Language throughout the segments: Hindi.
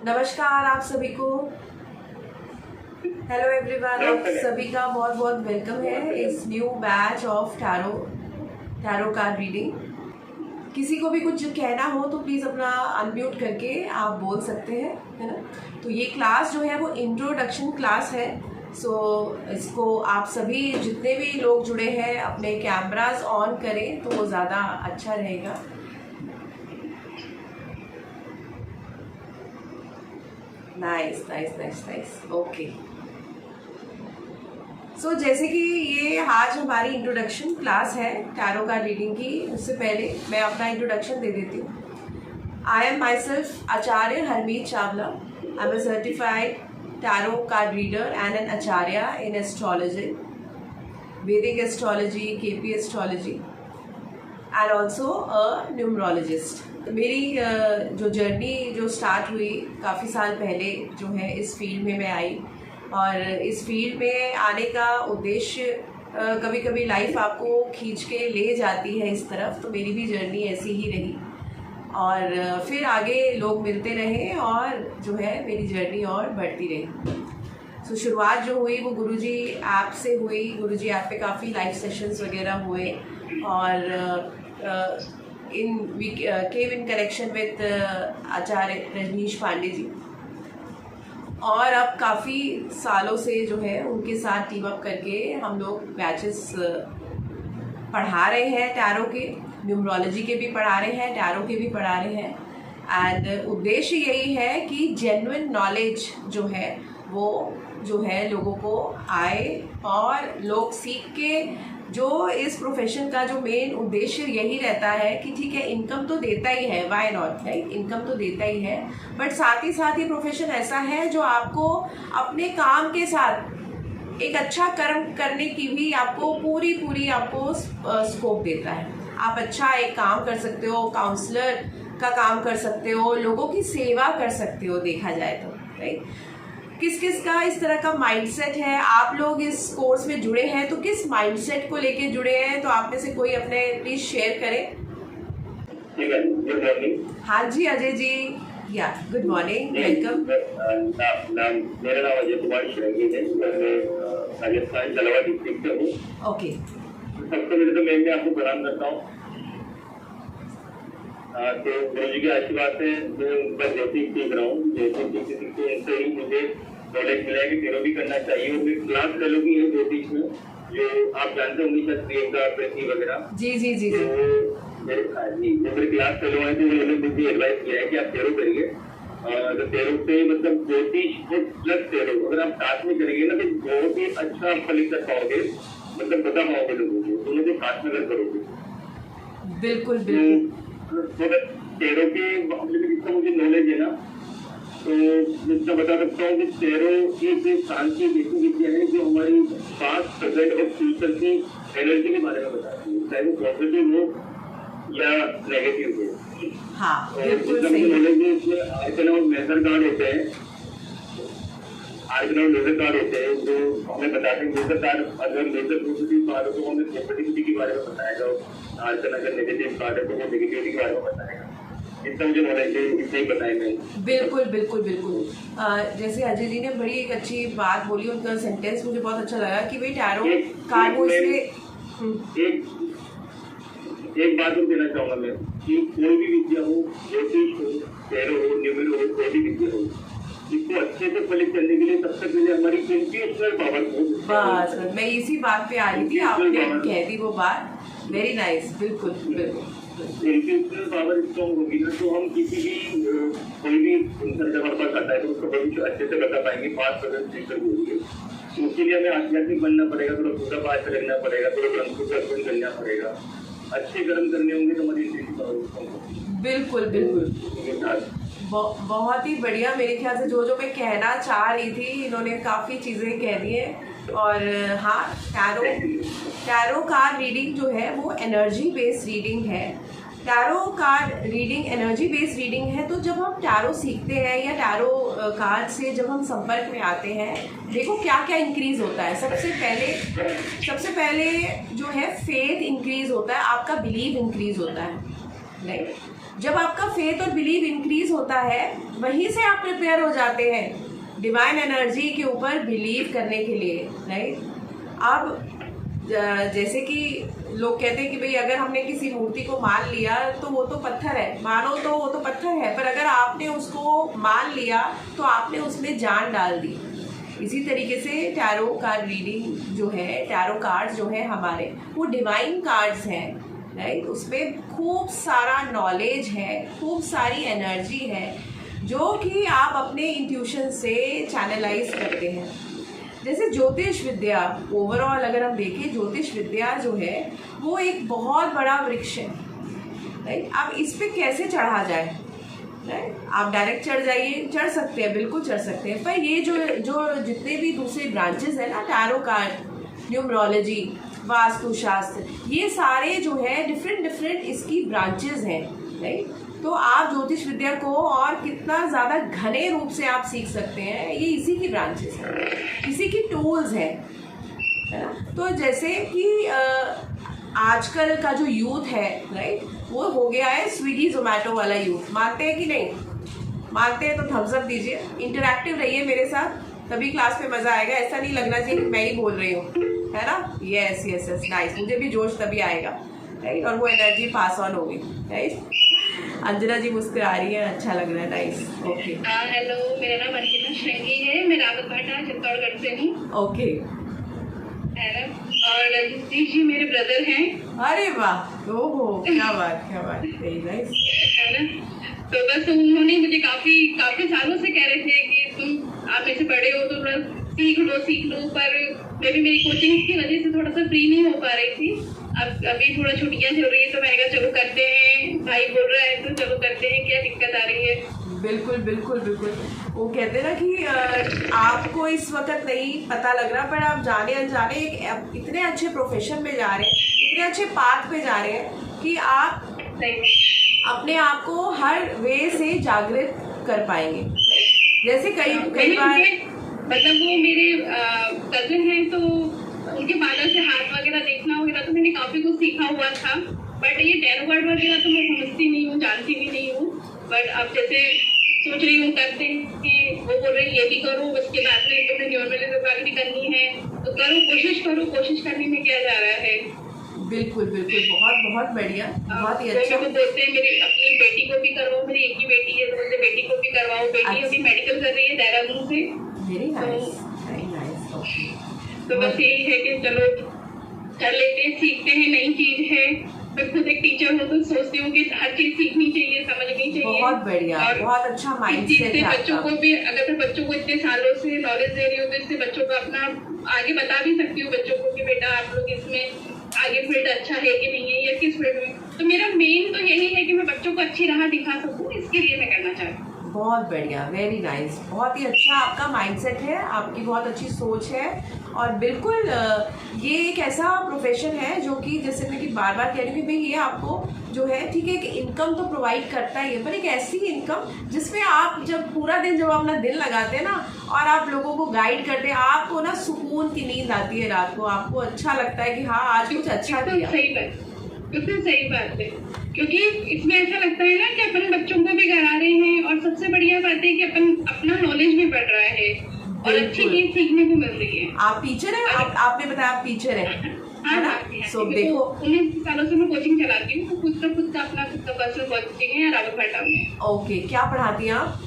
नमस्कार आप सभी को। हेलो एवरीवन, आप सभी का बहुत बहुत वेलकम है इस new batch of tarot card reading. किसी को भी कुछ कहना हो तो प्लीज़ अपना अनम्यूट करके आप बोल सकते हैं, है ना। तो ये क्लास जो है वो इंट्रोडक्शन क्लास है। इसको आप सभी जितने भी लोग जुड़े हैं अपने कैमरास ऑन करें तो वो ज़्यादा अच्छा रहेगा। नाइस। ओके, सो जैसे कि ये आज हमारी इंट्रोडक्शन क्लास है टैरो कार्ड रीडिंग की। उससे पहले मैं अपना इंट्रोडक्शन दे देती हूँ। I am myself Acharya Harmeet Chawla. I am a certified tarot card reader and an Acharya in astrology, Vedic astrology, KP astrology and also a numerologist. मेरी जो जर्नी जो स्टार्ट हुई काफ़ी साल पहले जो है इस फील्ड में मैं आई, और इस फील्ड में आने का उद्देश्य कभी कभी लाइफ आपको खींच के ले जाती है इस तरफ। तो मेरी भी जर्नी ऐसी ही रही और फिर आगे लोग मिलते रहे और जो है मेरी जर्नी और बढ़ती रही। शुरुआत जो हुई वो गुरुजी ऐप से हुई। गुरुजी ऐप पे काफ़ी लाइव सेशंस वगैरह हुए और we came in connection with Acharya Rajneesh Pandey ji, और अब काफ़ी सालों से जो है उनके साथ टीम अप करके हम लोग बैचेस पढ़ा रहे हैं। टैरो के, न्यूमरोलॉजी के भी पढ़ा रहे हैं, टैरो के भी पढ़ा रहे हैं। एंड उद्देश्य यही है कि जेन्युइन नॉलेज जो है वो जो है लोगों को आए और लोग सीख के जो इस प्रोफेशन का जो मेन उद्देश्य यही रहता है कि ठीक है इनकम तो देता ही है, वाई नॉट, राइट, इनकम तो देता ही है, बट साथ ही साथ ये प्रोफेशन ऐसा है जो आपको अपने काम के साथ एक अच्छा कर्म करने की भी आपको पूरी आपको स्कोप देता है। आप अच्छा एक काम कर सकते हो, काउंसलर का काम कर सकते हो, लोगों की सेवा कर सकते हो देखा जाए तो, राइट। किस किस का इस तरह का माइंडसेट है, आप लोग इस कोर्स में जुड़े हैं तो किस माइंडसेट को लेके जुड़े हैं, तो आप में से कोई अपने प्लीज शेयर करें। Good morning. हाँ जी अजय जी, या गुड मॉर्निंग, वेलकम। मेरा नाम अजय कुमार शिरंगी है, मैं राजस्थान जलवा डिस्ट्रिक्ट से हूँ। ओके, सबसे पहले तो मैं आपको प्रणाम करता हूँ। तो गुरु जी के आशीर्वाद से मैं उनका जैसे ही सीख रहा हूँ, जैसे सीखते उनसे ही मुझे नॉलेज मिला है कि तेरो भी करना चाहिए। और मेरी क्लास फेलो भी है ज्योतिष में, जो आप जानते होंगे शायद प्रियंका, प्रीति वगैरह। जी। जो मेरे क्लास फेलो है तो उन्होंने मुझे एडवाइस किया है कि आप तेरो करिए। तो तेरो से मतलब ज्योतिष प्लस तेरो अगर आप साथ में करेंगे ना तो बहुत ही अच्छा आप फलित कर पाओगे, मतलब बता पाओगे लोगों को, दोनों को साथ में अगर करोगे। बिल्कुल। तेरो के मामले में जितना मुझे नॉलेज है ना, तो जितना बता सकता हूँ कि तेरो एक शांति जैसी विद्या है जो हमारी पास्ट, प्रेजेंट और फ्यूचर की एनर्जी के बारे में बताती है, चाहे वो पॉजिटिव हो या नेगेटिव हो। हाँ, और जितना मुझे नॉलेज है इसमें आर्कन और मेजर कार्ड होते हैं, आर्कन और मेजर कार्ड होते हैं जो हमें बताते हैं। मेजर कार्ड अगर मेजर पॉजिटिव कार्ड हो तो हमें पॉजिटिविटी के बारे में बताएगा, आर्कन अगर नेगेटिव कार्ड है तो वो नेगेटिविटी के बारे में बताएगा। इतना मुझे नॉलेज है, इतना ही बताएंगे। बिल्कुल। जैसे अजय जी ने बड़ी एक अच्छी बात बोली, उनका सेंटेंस मुझे बहुत अच्छा लगा कि भाई टैरो कार्ड वो इसलिए एक बात और कहना चाहूंगा मैं कि कोई भी विद्या हो, ज्योतिष हो, टैरो हो, न्यूमेरो हो, कोई भी विद्या हो, इसको अच्छे से फलित करने के लिए सबसे पहले हमारी इंट्यूशनल पावर हो। बस मैं इसी बात पे आ रही थी, आपने कह दी वो बात, वेरी नाइस। बिल्कुल। इंट्यूशनल पावर स्ट्रॉन्ग होगी ना तो हम किसी भी कोई भी इंसान जब हमारे पास आता है तो उसको भविष्य अच्छे से बता पाएंगे, पास प्रेजेंट फ्यूचर भी होगी। तो उसके लिए हमें आध्यात्मिक बनना पड़ेगा, थोड़ा पूजा पाठ करना पड़ेगा, थोड़ा ग्रंथों का अध्ययन करना पड़ेगा, अच्छे कर्म करने होंगे तो हमारी इंट्यूशनल पावर स्ट्रॉन्ग होगी। बिल्कुल। बहुत ही बढ़िया। मेरे ख्याल से जो मैं कहना चाह रही थी इन्होंने काफ़ी चीज़ें कह दी हैं। और हाँ, टैरो कार्ड रीडिंग जो है वो एनर्जी बेस्ड रीडिंग है। Tarot card reading energy based reading है। तो जब हम टैरो सीखते हैं या टैरो कार्ड से जब हम संपर्क में आते हैं, देखो क्या क्या इंक्रीज होता है। सबसे पहले जो है फेथ इंक्रीज होता है, आपका बिलीव इंक्रीज होता है, राइट। जब आपका फेथ और बिलीव इंक्रीज होता है वहीं से आप प्रिपेयर हो जाते हैं डिवाइन एनर्जी के ऊपर बिलीव करने के लिए, राइट। अब जैसे कि लोग कहते हैं कि भाई अगर हमने किसी मूर्ति को मान लिया तो वो तो पत्थर है, मानो तो वो तो पत्थर है, पर अगर आपने उसको मान लिया तो आपने उसमें जान डाल दी। इसी तरीके से टैरो कार्ड रीडिंग जो है, टैरो कार्ड्स जो है हमारे, वो डिवाइन कार्ड्स हैं, राइट। उसमें खूब सारा नॉलेज है, खूब सारी एनर्जी है जो कि आप अपने इंट्यूशन से चैनलाइज करते हैं। जैसे ज्योतिष विद्या, ओवरऑल अगर हम देखें, ज्योतिष विद्या जो है वो एक बहुत बड़ा वृक्ष है, राइट। अब इस पे कैसे चढ़ा जाए, राइट। आप डायरेक्ट चढ़ जाइए, चढ़ सकते हैं, बिल्कुल चढ़ सकते हैं, पर ये जो जितने भी दूसरे ब्रांचेस है ना, टैरो कार्ड, न्यूमरोलॉजी, वास्तुशास्त्र, ये सारे जो है डिफरेंट इसकी ब्रांचेस हैं, राइट। तो आप ज्योतिष विद्या को और कितना ज़्यादा घने रूप से आप सीख सकते हैं, ये इसी की ब्रांचेस हैं, इसी की टूल्स हैं, है ना। तो जैसे कि आजकल का जो यूथ है, राइट, वो हो गया है स्विगी जोमेटो वाला यूथ। मानते हैं कि नहीं? मानते हैं तो थम्स अप दीजिए, इंटरैक्टिव रहिए मेरे साथ, तभी क्लास में मज़ा आएगा। ऐसा नहीं लगना चाहिए कि मैं ही बोल रही हूँ, है ना। यस यस यस, नाइस, मुझे भी जोश तभी आएगा, राइट, और वो एनर्जी पास ऑन होगी, राइट। अंजना जी मुस्कुरा रही है, अच्छा लग रहा है, नाइस, ओके। हेलो, मेरा नाम अंकिता श्रृंगी है, मैं रावत भाटा चित्तौड़गढ़ से हूँ। ओके, है ना, और रजनीश जी मेरे ब्रदर हैं। अरे वाह, ओहो, क्या बात, वेरी नाइस, है ना। तो बस उन्होंने मुझे काफी सालों से कह रहे थे कि तुम आप ऐसे बड़े हो तो थोड़ा सीख लो, पर मैं भी मेरी कोचिंग की वजह से थोड़ा सा फ्री नहीं हो पा रही थी। अब अभी थोड़ा छुट्टियां चल रही है तो मैंने कहा चलो करते हैं, भाई बोल रहा है तो चलो करते हैं, क्या दिक्कत आ रही है। बिल्कुल। वो कहते हैं ना कि आपको इस वक्त नहीं पता लग रहा, पर आप जाने अनजाने एक इतने अच्छे प्रोफेशन में जा रहे हैं, इतने अच्छे पाथ पे जा रहे हैं कि आप अपने आप को हर वे से जागृत कर पाएंगे। जैसे कई बार मतलब वो मेरे कजिन हैं तो उनके फादर से हाथ वगैरह देखना वगैरह तो मैंने काफी कुछ सीखा हुआ था, बट ये टैरो कार्ड वगैरह तो मैं समझती नहीं हूँ, जानती भी नहीं हूँ। बट अब जैसे सोच रही हूँ करते हैं कि वो बोल रहे हैं ये भी करो, उसके बाद में तुम्हें न्यूमरोलॉजी भी करनी है तो करो, कोशिश करने में क्या जा रहा है। बिल्कुल, बहुत बढ़िया, बहुत ही अच्छा। तो बोलते हैं मेरी अपनी बेटी को भी करवाओ, मेरी एक ही बेटी है तो बोलते बेटी को भी करवाओ। बेटी अभी मेडिकल कर रही है देहरादून से। Very nice, okay. तो बस यही है कि चलो कर लेते हैं, सीखते हैं, नई चीज है। मैं खुद एक टीचर हूँ तो सोचती हूँ कि हर चीज सीखनी चाहिए, समझनी चाहिए। बहुत बढ़िया, बहुत अच्छा माइंडसेट है आपका। बच्चों को भी, अगर मैं बच्चों को इतने सालों से नॉलेज दे रही हूँ तो इससे बच्चों को अपना आगे बता भी सकती हूँ बच्चों को कि बेटा आप लोग इसमें आगे फील्ड अच्छा है कि नहीं है या किस फील्ड में। तो मेरा मेन तो यही है कि मैं बच्चों को अच्छी राह दिखा सकूँ, इसके लिए मैं करना चाहती हूँ। बहुत बढ़िया, वेरी नाइस, बहुत ही अच्छा आपका माइंडसेट है, आपकी बहुत अच्छी सोच है। और बिल्कुल ये एक ऐसा प्रोफेशन है जो कि जैसे मैं कि बार बार कह रही हूँ कि भाई ये आपको जो है, ठीक है कि इनकम तो प्रोवाइड करता ही है, पर एक ऐसी इनकम जिसमें आप जब पूरा दिन जब अपना दिल लगाते हैं ना और आप लोगों को गाइड करते हैं, आपको ना सुकून की नींद आती है रात को, आपको अच्छा लगता है कि हाँ आज कुछ अच्छा किया। बिल्कुल सही बात है, क्योंकि इसमें ऐसा लगता है ना कि अपन बच्चों को भी करा रहे हैं और सबसे बढ़िया बात है कि अपन अपना नॉलेज भी बढ़ रहा है और अच्छी चीज सीखने को मिल रही है। आप टीचर हैं, आपने बताया आप टीचर हैं, है ना। सो देखो 19 सालों से मैं कोचिंग चलाती हूँ, खुद का अपना पर्सनल कोचिंग है रावत भाटा में। ओके, क्या पढ़ाती हैं आप?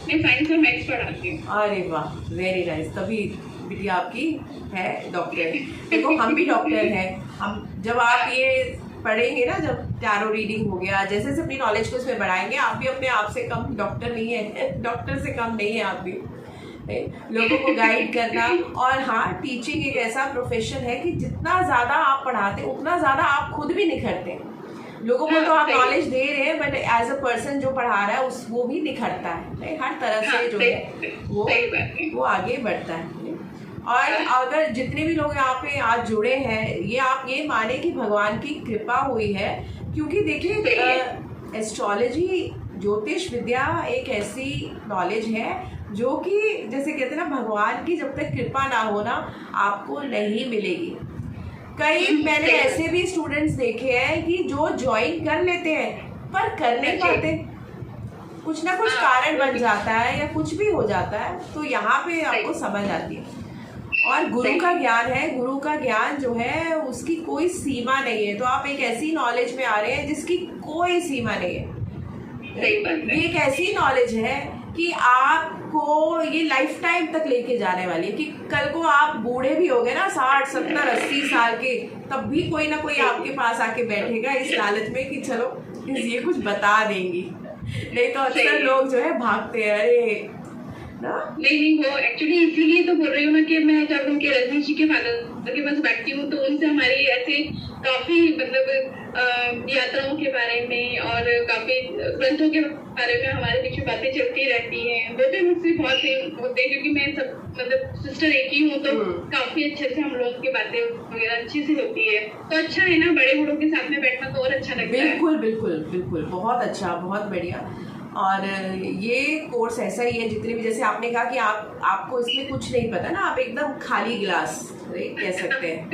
मैं साइंस और मैथ्स पढ़ाती हूँ। अरे वाह, वेरी नाइस, तभी बिटिया आपकी है डॉक्टर। देखो हम भी डॉक्टर हैं, हम जब आप ये पढ़ेंगे ना, जब टैरो रीडिंग हो गया, जैसे जैसे अपनी नॉलेज को इसमें बढ़ाएंगे, आप भी अपने आप से कम डॉक्टर नहीं है, डॉक्टर से कम नहीं है आप भी। लोगों को गाइड करना, और हाँ, टीचिंग एक ऐसा प्रोफेशन है कि जितना ज़्यादा आप पढ़ाते हैं उतना ज़्यादा आप खुद भी निखरते हैं। लोगों को तो आप नॉलेज दे रहे हैं, बट एज अ पर्सन जो पढ़ा रहा है वो भी निखरता है, हर तरह से जो है वो आगे बढ़ता है। और अगर जितने भी लोग यहाँ पे आज जुड़े हैं, ये आप ये माने कि भगवान की कृपा हुई है, क्योंकि देखिए एस्ट्रोलॉजी, ज्योतिष विद्या एक ऐसी नॉलेज है जो कि जैसे कहते हैं ना, भगवान की जब तक कृपा ना हो ना आपको नहीं मिलेगी। कई मैंने ऐसे भी स्टूडेंट्स देखे हैं कि जो ज्वाइन कर लेते हैं पर कर नहीं पाते, कुछ ना कुछ कारण बन जाता है या कुछ भी हो जाता है, तो यहाँ पे आपको समझ आती है। और गुरु का ज्ञान है, गुरु का ज्ञान जो है उसकी कोई सीमा नहीं है। तो आप एक ऐसी नॉलेज में आ रहे हैं जिसकी कोई सीमा नहीं है। ये एक ऐसी नॉलेज है कि आपको ये लाइफ टाइम तक लेके जाने वाली है, कि कल को आप बूढ़े भी हो गए ना 60, 70, 80 साल के, तब भी कोई ना कोई आपके पास आके बैठेगा इस लालच में कि चलो ये कुछ बता देंगी। नहीं तो अक्सर लोग जो है भागते हैं, अरे ना नहीं वो एक्चुअली इसीलिए तो बोल रही हूँ ना कि मैं जब उनके रजनीश जी के फादर के पास बैठती हूँ तो उनसे हमारी ऐसे काफी मतलब यात्राओं के बारे में और काफी ग्रंथों के बारे में हमारे बीच में बातें चलती रहती हैं। वो भी मुझसे बहुत से होते हैं क्योंकि मैं सब मतलब सिस्टर एक ही हूँ, तो काफी अच्छे से हम लोगों की बातें वगैरह अच्छी से होती है। तो अच्छा है ना, बड़े बूढ़ों के साथ में बैठना तो और अच्छा लगता है। बिल्कुल बिल्कुल बिल्कुल, बहुत अच्छा, बहुत बढ़िया। और ये कोर्स ऐसा ही है, जितने भी जैसे आपने कहा कि आपको इसमें कुछ नहीं पता ना, आप एकदम खाली गिलास कह सकते हैं,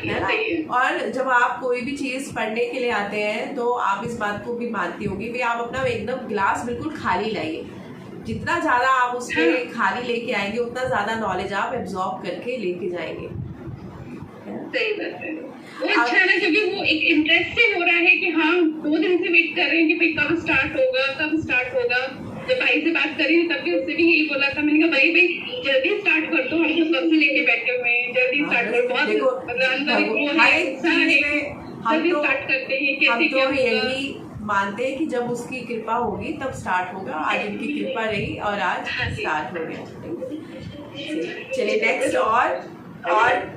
है ना। और जब आप कोई भी चीज़ पढ़ने के लिए आते हैं तो आप इस बात को भी मानती होगी कि आप अपना एकदम गिलास बिल्कुल खाली लाइए। जितना ज़्यादा आप उसमें खाली लेके आएंगे उतना ज़्यादा नॉलेज आप एब्जॉर्ब करके लेके जाएंगे। सही बात है, वो अच्छा है ना, क्योंकि वो एक इंटरेस्ट से हो रहा है कि हाँ 2 दिन से वेट कर रहे हैं कि भाई कब स्टार्ट होगा। जब भाई से बात करी तब भी उससे भी यही बोला था, मैंने कहा भाई जल्दी स्टार्ट कर दो, हम तो कब से लेके बैठे हुए हैं, जल्दी स्टार्ट करो। बहुत मतलब अंदर वो है, जल्दी स्टार्ट करते हैं, कैसे क्या होगा। यही मानते हैं कि जब उसकी कृपा होगी तब स्टार्ट होगा। आज उनकी कृपा रही और आज स्टार्ट हो गया। चलिए नेक्स्ट, और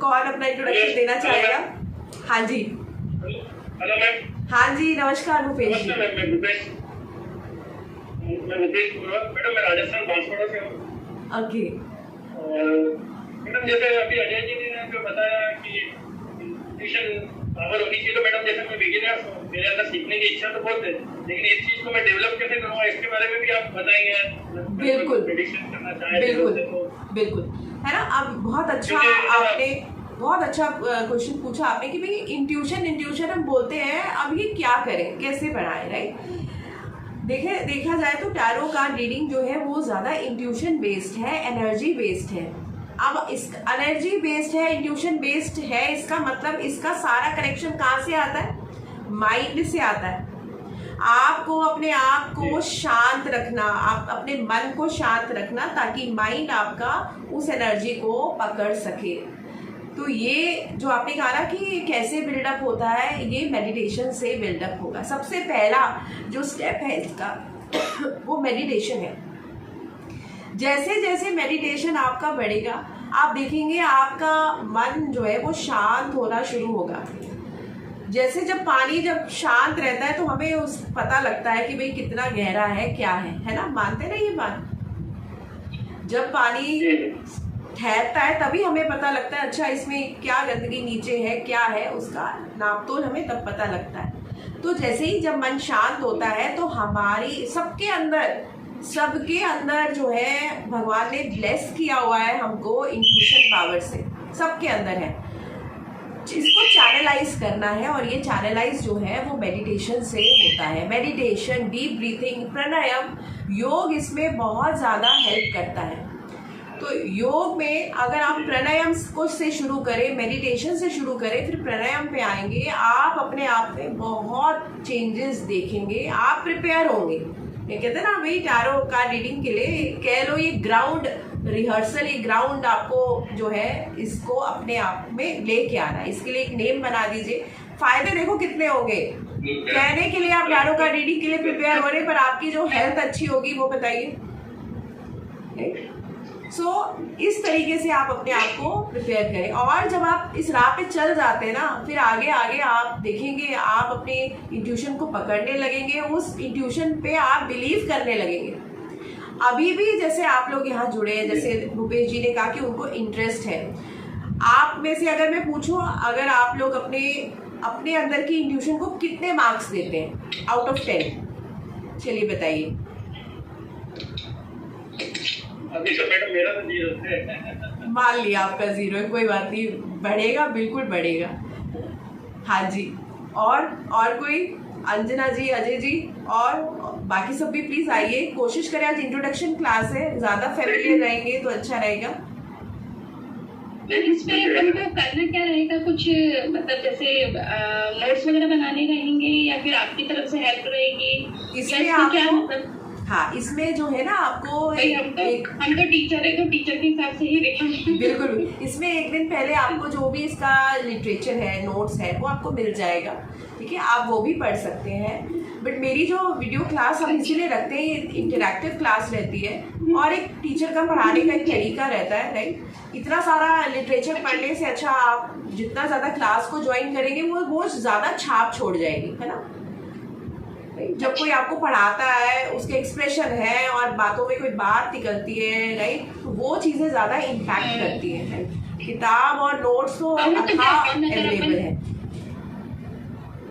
कौन अपना इंट्रोडक्शन देना चाहेगा? हाँ जी, हेलो मैम। हाँ जी, नमस्कार भूपेश जी। मैं भूपेश बोल रहा हूँ मैडम, मैं राजस्थान बांसवाड़ा से हूँ। ओके। और मैडम जैसे अभी अजय जी ने जो बताया कि ट्यूशन पावर होनी चाहिए, तो मैडम जैसे मैं बिगिनर हूँ, मेरे अंदर सीखने की इच्छा तो बहुत है, लेकिन इस चीज को मैं डेवलप कैसे करूँगा इसके बारे में भी आप बताएंगे। बिल्कुल प्रेडिक्शन करना चाहे बिल्कुल, है ना। अब बहुत अच्छा आपने बहुत अच्छा क्वेश्चन पूछा आपने कि भाई इंट्यूशन हम बोलते हैं, अब ये क्या करें, कैसे बढ़ाएं, राइट। देखा जाए तो टैरो कार्ड रीडिंग जो है वो ज़्यादा इंट्यूशन बेस्ड है, एनर्जी बेस्ड है। अब इस एनर्जी बेस्ड है, इंट्यूशन बेस्ड है, इसका मतलब इसका सारा कनेक्शन कहाँ से आता है? माइंड से आता है। आपको अपने आप को शांत रखना, आप अपने मन को शांत रखना ताकि माइंड आपका उस एनर्जी को पकड़ सके। तो ये जो आपने कहा ना कि कैसे बिल्डअप होता है, ये मेडिटेशन से बिल्डअप होगा। सबसे पहला जो स्टेप है इसका वो मेडिटेशन है। जैसे जैसे मेडिटेशन आपका बढ़ेगा आप देखेंगे आपका मन जो है वो शांत होना शुरू होगा। जैसे जब पानी जब शांत रहता है तो हमें उस पता लगता है कि भाई कितना गहरा है, क्या है ना, मानते ना ये बात। जब पानी ठहरता है तभी हमें पता लगता है अच्छा इसमें क्या गंदगी नीचे है, क्या है, उसका नापतोल हमें तब पता लगता है। तो जैसे ही जब मन शांत होता है तो हमारी सबके अंदर जो है भगवान ने ब्लेस किया हुआ है हमको इंट्यूशन पावर से, सबके अंदर है। इसको चैनलाइज करना है और ये चैनलाइज जो है वो मेडिटेशन से होता है। मेडिटेशन, डीप ब्रीथिंग, प्राणायाम, योग इसमें बहुत ज़्यादा हेल्प करता है। तो योग में अगर आप प्राणायाम को से शुरू करें, मेडिटेशन से शुरू करें, फिर प्राणायाम पे आएंगे, आप अपने आप में बहुत चेंजेस देखेंगे, आप प्रिपेयर होंगे। ये कहते हैं ना भाई टैरो कार्ड रीडिंग के लिए कह लो ये ग्राउंड रिहर्सल, ये ग्राउंड आपको जो है इसको अपने आप में लेके आना है। इसके लिए एक नेम बना दीजिए। फायदे देखो कितने होंगे। कहने के लिए आप टैरो कार्ड रीडिंग के लिए प्रिपेयर हो रहे, पर आपकी जो हेल्थ अच्छी होगी वो बताइए। सो इस तरीके से आप अपने आप को प्रिपेयर करें। और जब आप इस राह पे चल जाते हैं ना, फिर आगे आगे आप देखेंगे आप अपने इंट्यूशन को पकड़ने लगेंगे, उस इंट्यूशन पे आप बिलीव करने लगेंगे। अभी भी जैसे आप लोग यहाँ जुड़े हैं, जैसे भूपेश जी ने कहा कि उनको इंटरेस्ट है, आप में से अगर मैं पूछूं, अगर आप लोग अपने अंदर की इंट्यूशन को कितने मार्क्स देते हैं आउट ऑफ 10? चलिए बताइए। अभी तो मैडम मेरा तो 0 है। मान लिया आपका 0 है, कोई बात नहीं, बढ़ेगा, बिल्कुल बढ़ेगा। हाँ जी, और कोई? अंजना जी, अजय जी और बाकी सब भी प्लीज आइए। कोशिश करें, आज इंट्रोडक्शन क्लास है, ज्यादा फैमिलियर रहेंगे तो अच्छा रहेगा। इसमें हमको करना क्या रहेगा, कुछ मतलब जैसे नोट्स वगैरह बनाने रहेंगे या फिर आपकी तरफ से हेल्प रहेगी? इसमें क्या मतलब हाँ, इसमें जो है ना आपको हम तो टीचर है तो टीचर के हिसाब से ही देखेंगे। बिल्कुल, इसमें एक दिन पहले आपको जो भी इसका लिटरेचर है, नोट्स है, वो आपको मिल जाएगा, ठीक है, आप वो भी पढ़ सकते हैं। बट मेरी जो वीडियो क्लास हम इसीलिए रखते हैं, ये इंटरैक्टिव क्लास रहती है और एक टीचर का पढ़ाने का एक तरीका रहता है, राइट। इतना सारा लिटरेचर पढ़ने से अच्छा आप जितना ज़्यादा क्लास को ज्वाइन करेंगे वो ज़्यादा छाप छोड़ जाएगी, है ना। जब कोई आपको पढ़ाता है, उसके एक्सप्रेशन है और बातों में कोई बात निकलती है, राइट, तो वो चीज़ें ज़्यादा इम्पैक्ट करती हैं, राइट। किताब और नोट्स तो अवेलेबल है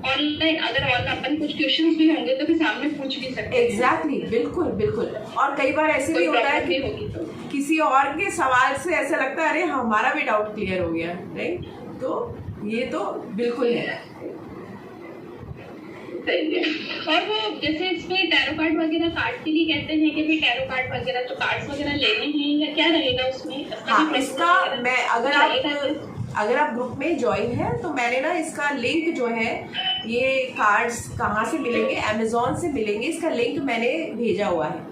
ऑनलाइन। अगर और अपन कुछ क्वेश्चंस भी होंगे तो भी सामने पूछ भी सकते हैं। एग्जैक्टली, बिल्कुल बिल्कुल। और कई बार ऐसे भी होता है कि किसी और के सवाल से ऐसा लगता है अरे हमारा भी डाउट क्लियर हो गया, राइट। तो ये तो बिल्कुल है। और वो जैसे इसमें टैरो कार्ड वगैरह कार्ड के लिए कहते हैं कि भाई टैरो कार्ड वगैरह तो कार्ड्स वगैरह लेने हैं या क्या रहेगा उसमें? हाँ, इसका मैं अगर आप ग्रुप में ज्वाइन है तो मैंने ना इसका लिंक जो है, ये कार्ड्स कहाँ से मिलेंगे, अमेजोन से मिलेंगे, इसका लिंक मैंने भेजा हुआ है।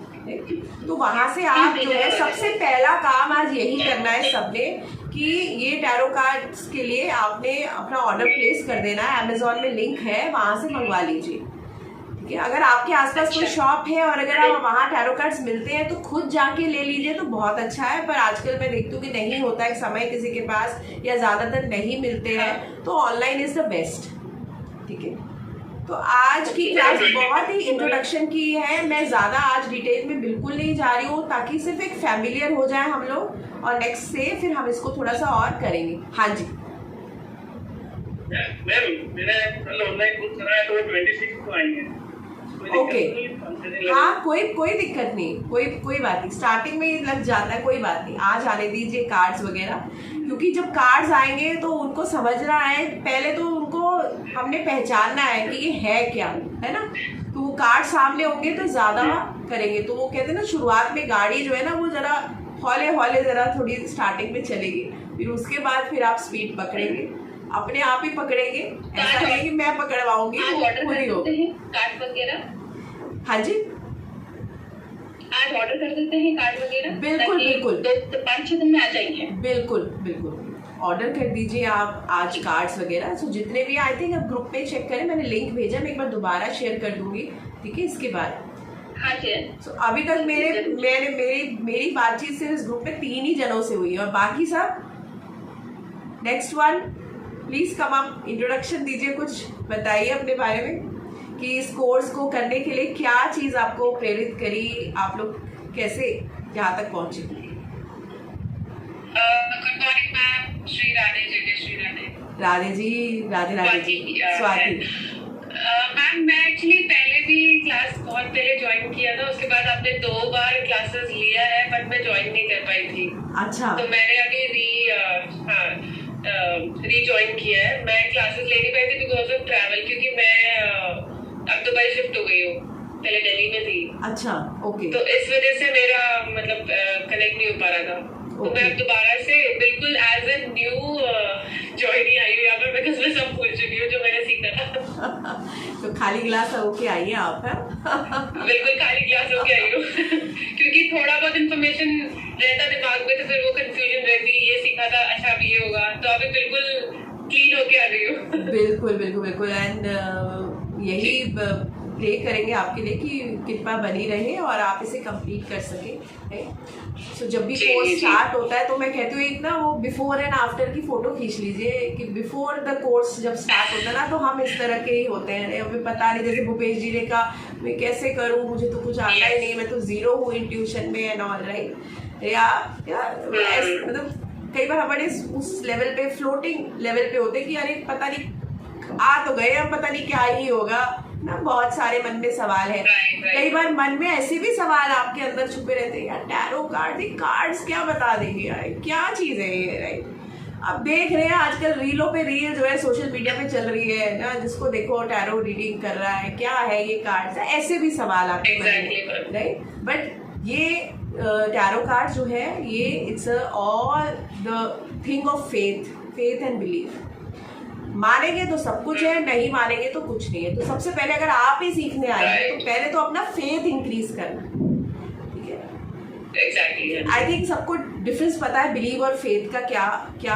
तो वहां से आप जो है, सबसे पहला काम आज यही करना है सबने कि ये टैरो कार्ड्स के लिए आपने अपना ऑर्डर प्लेस कर देना है। अमेजोन में लिंक है, वहां से मंगवा लीजिए, ठीक है। अगर आपके आसपास कोई शॉप है और अगर आप वहाँ टैरो कार्ड्स मिलते हैं तो खुद जाके ले लीजिए तो बहुत अच्छा है। पर आजकल मैं देखती हूँ कि नहीं होता है समय किसी के पास या ज़्यादातर नहीं मिलते हैं, तो ऑनलाइन इज़ द बेस्ट, ठीक है। तो आज की क्लास बहुत ही इंट्रोडक्शन की है, मैं ज़्यादा आज डिटेल में बिल्कुल नहीं जा रही हूँ, ताकि सिर्फ एक फैमिलियर हो जाए हम लोग और नेक्स्ट से फिर हम इसको थोड़ा सा और करेंगे। हाँ जी मैम, मैंने कल ऑनलाइन बुक करा है तो 26 को आएंगे। ओके, हाँ, कोई दिक्कत नहीं, कोई बात नहीं, स्टार्टिंग में लग जाता है, कोई बात नहीं, आज आने दीजिए कार्ड्स वगैरह, क्योंकि जब कार्ड्स आएंगे तो उनको समझना है, पहले तो उनको हमने पहचानना है कि ये है क्या, है ना। तो वो कार्ड सामने होंगे तो ज़्यादा करेंगे। तो वो कहते हैं ना, शुरुआत में गाड़ी जो है ना वो ज़रा हौले ज़रा थोड़ी स्टार्टिंग में चलेगी, फिर उसके बाद फिर आप स्पीड पकड़ेंगे, अपने आप ही पकड़ेंगे, ऐसा नहीं कि मैं पकड़वाऊंगी, खुद ही हो। कार्ड वगैरह, हाँ जी, आज ऑर्डर कर देते हैं कार्ड वगैरह। बिल्कुल 5-6 दिन में आ जाएंगे। बिल्कुल ऑर्डर कर दीजिए आप आज कार्ड्स वगैरह। सो जितने भी, आई थिंक आप ग्रुप में चेक करें, मैंने लिंक भेजा, मैं एक बार दोबारा शेयर कर दूंगी, ठीक है, इसके बाद। हाँ जी। सो अभी तक मेरी बातचीत सिर्फ इस ग्रुप में 3 ही जनों से हुई है और बाकी सब next one please come up, introduction दीजिए, कुछ बताइए अपने बारे में कि इस कोर्स को करने के लिए क्या चीज़ आपको प्रेरित करी, आप लोग कैसे यहाँ तक पहुँचे। Good morning ma'am, Shri Radhe ji, Swati. Ma'am मैं एक्चुअली पहले भी क्लास बहुत पहले ज्वाइन किया था, उसके बाद आपने 2 बार क्लासेस लिया है बट मैं ज्वाइन नहीं कर पाई थी। अच्छा, तो मैंने अभी रीजॉइन किया है। मैं क्लासेस ले नहीं पाई थी बिकॉज ऑफ ट्रैवल, क्योंकि मैं अब दुबई शिफ्ट हो गई हूँ, पहले दिल्ली में थी। अच्छा, ओके। तो इस वजह से मेरा मतलब कनेक्ट नहीं हो पा रहा था। तो मैं अब दोबारा से बिल्कुल एज ए न्यू ज्वाइनी आई हूँ यहाँ पर, बिकॉज मैं सब भूल चुकी हूँ जो मैंने सीखा था। तो खाली गिलास होके आइए आप, है? बिल्कुल खाली गिलास होके आई हूँ क्योंकि थोड़ा बहुत इन्फॉर्मेशन रहता दिमाग में तो फिर वो कंफ्यूजन रहती, ये सीखा था, अच्छा अब ये होगा, तो अभी बिल्कुल क्लीन होके आ रही हूँ। बिल्कुल एंड यही प्रे करेंगे आपके लिए कि कृपा बनी रहे और आप इसे कंप्लीट कर सके। सो जब भी कोर्स स्टार्ट होता है तो मैं कहती हूँ एक ना वो बिफोर एंड आफ्टर की फोटो खींच लीजिए कि बिफोर द कोर्स जब स्टार्ट होता है ना तो हम इस तरह के ही होते हैं, हमें पता नहीं, जैसे भूपेश जी ने कहा मैं कैसे करूँ, मुझे तो कुछ आता ही नहीं, मैं तो जीरो हूँ इन ट्यूशन में एंड ऑल, राइट। या मतलब कई बार हमारे उस लेवल पे, फ्लोटिंग लेवल पे होते कि अरे पता नहीं आ तो गए, अब पता नहीं क्या ही होगा ना, बहुत सारे मन में सवाल है। कई बार मन में ऐसे भी सवाल आपके अंदर छुपे रहते हैं, यार टैरो कार्ड, कार्ड्स क्या बता देंगे यार, क्या चीज है ये, राइट। अब देख रहे हैं आजकल रीलों पे रील जो है सोशल मीडिया पे चल रही है ना, जिसको देखो टैरो रीडिंग कर रहा है, क्या है ये कार्ड्स, ऐसे भी सवाल आते हैं, राइट। बट ये टैरो कार्ड जो है ये it's all the thing of faith and belief. मानेंगे तो सब कुछ है, नहीं मानेंगे तो कुछ नहीं है। तो सबसे पहले अगर आप ही सीखने आए हैं तो पहले तो अपना फेथ इंक्रीज करना, ठीक है। एग्जैक्टली। आई थिंक सबको डिफरेंस पता है बिलीव और फेथ का क्या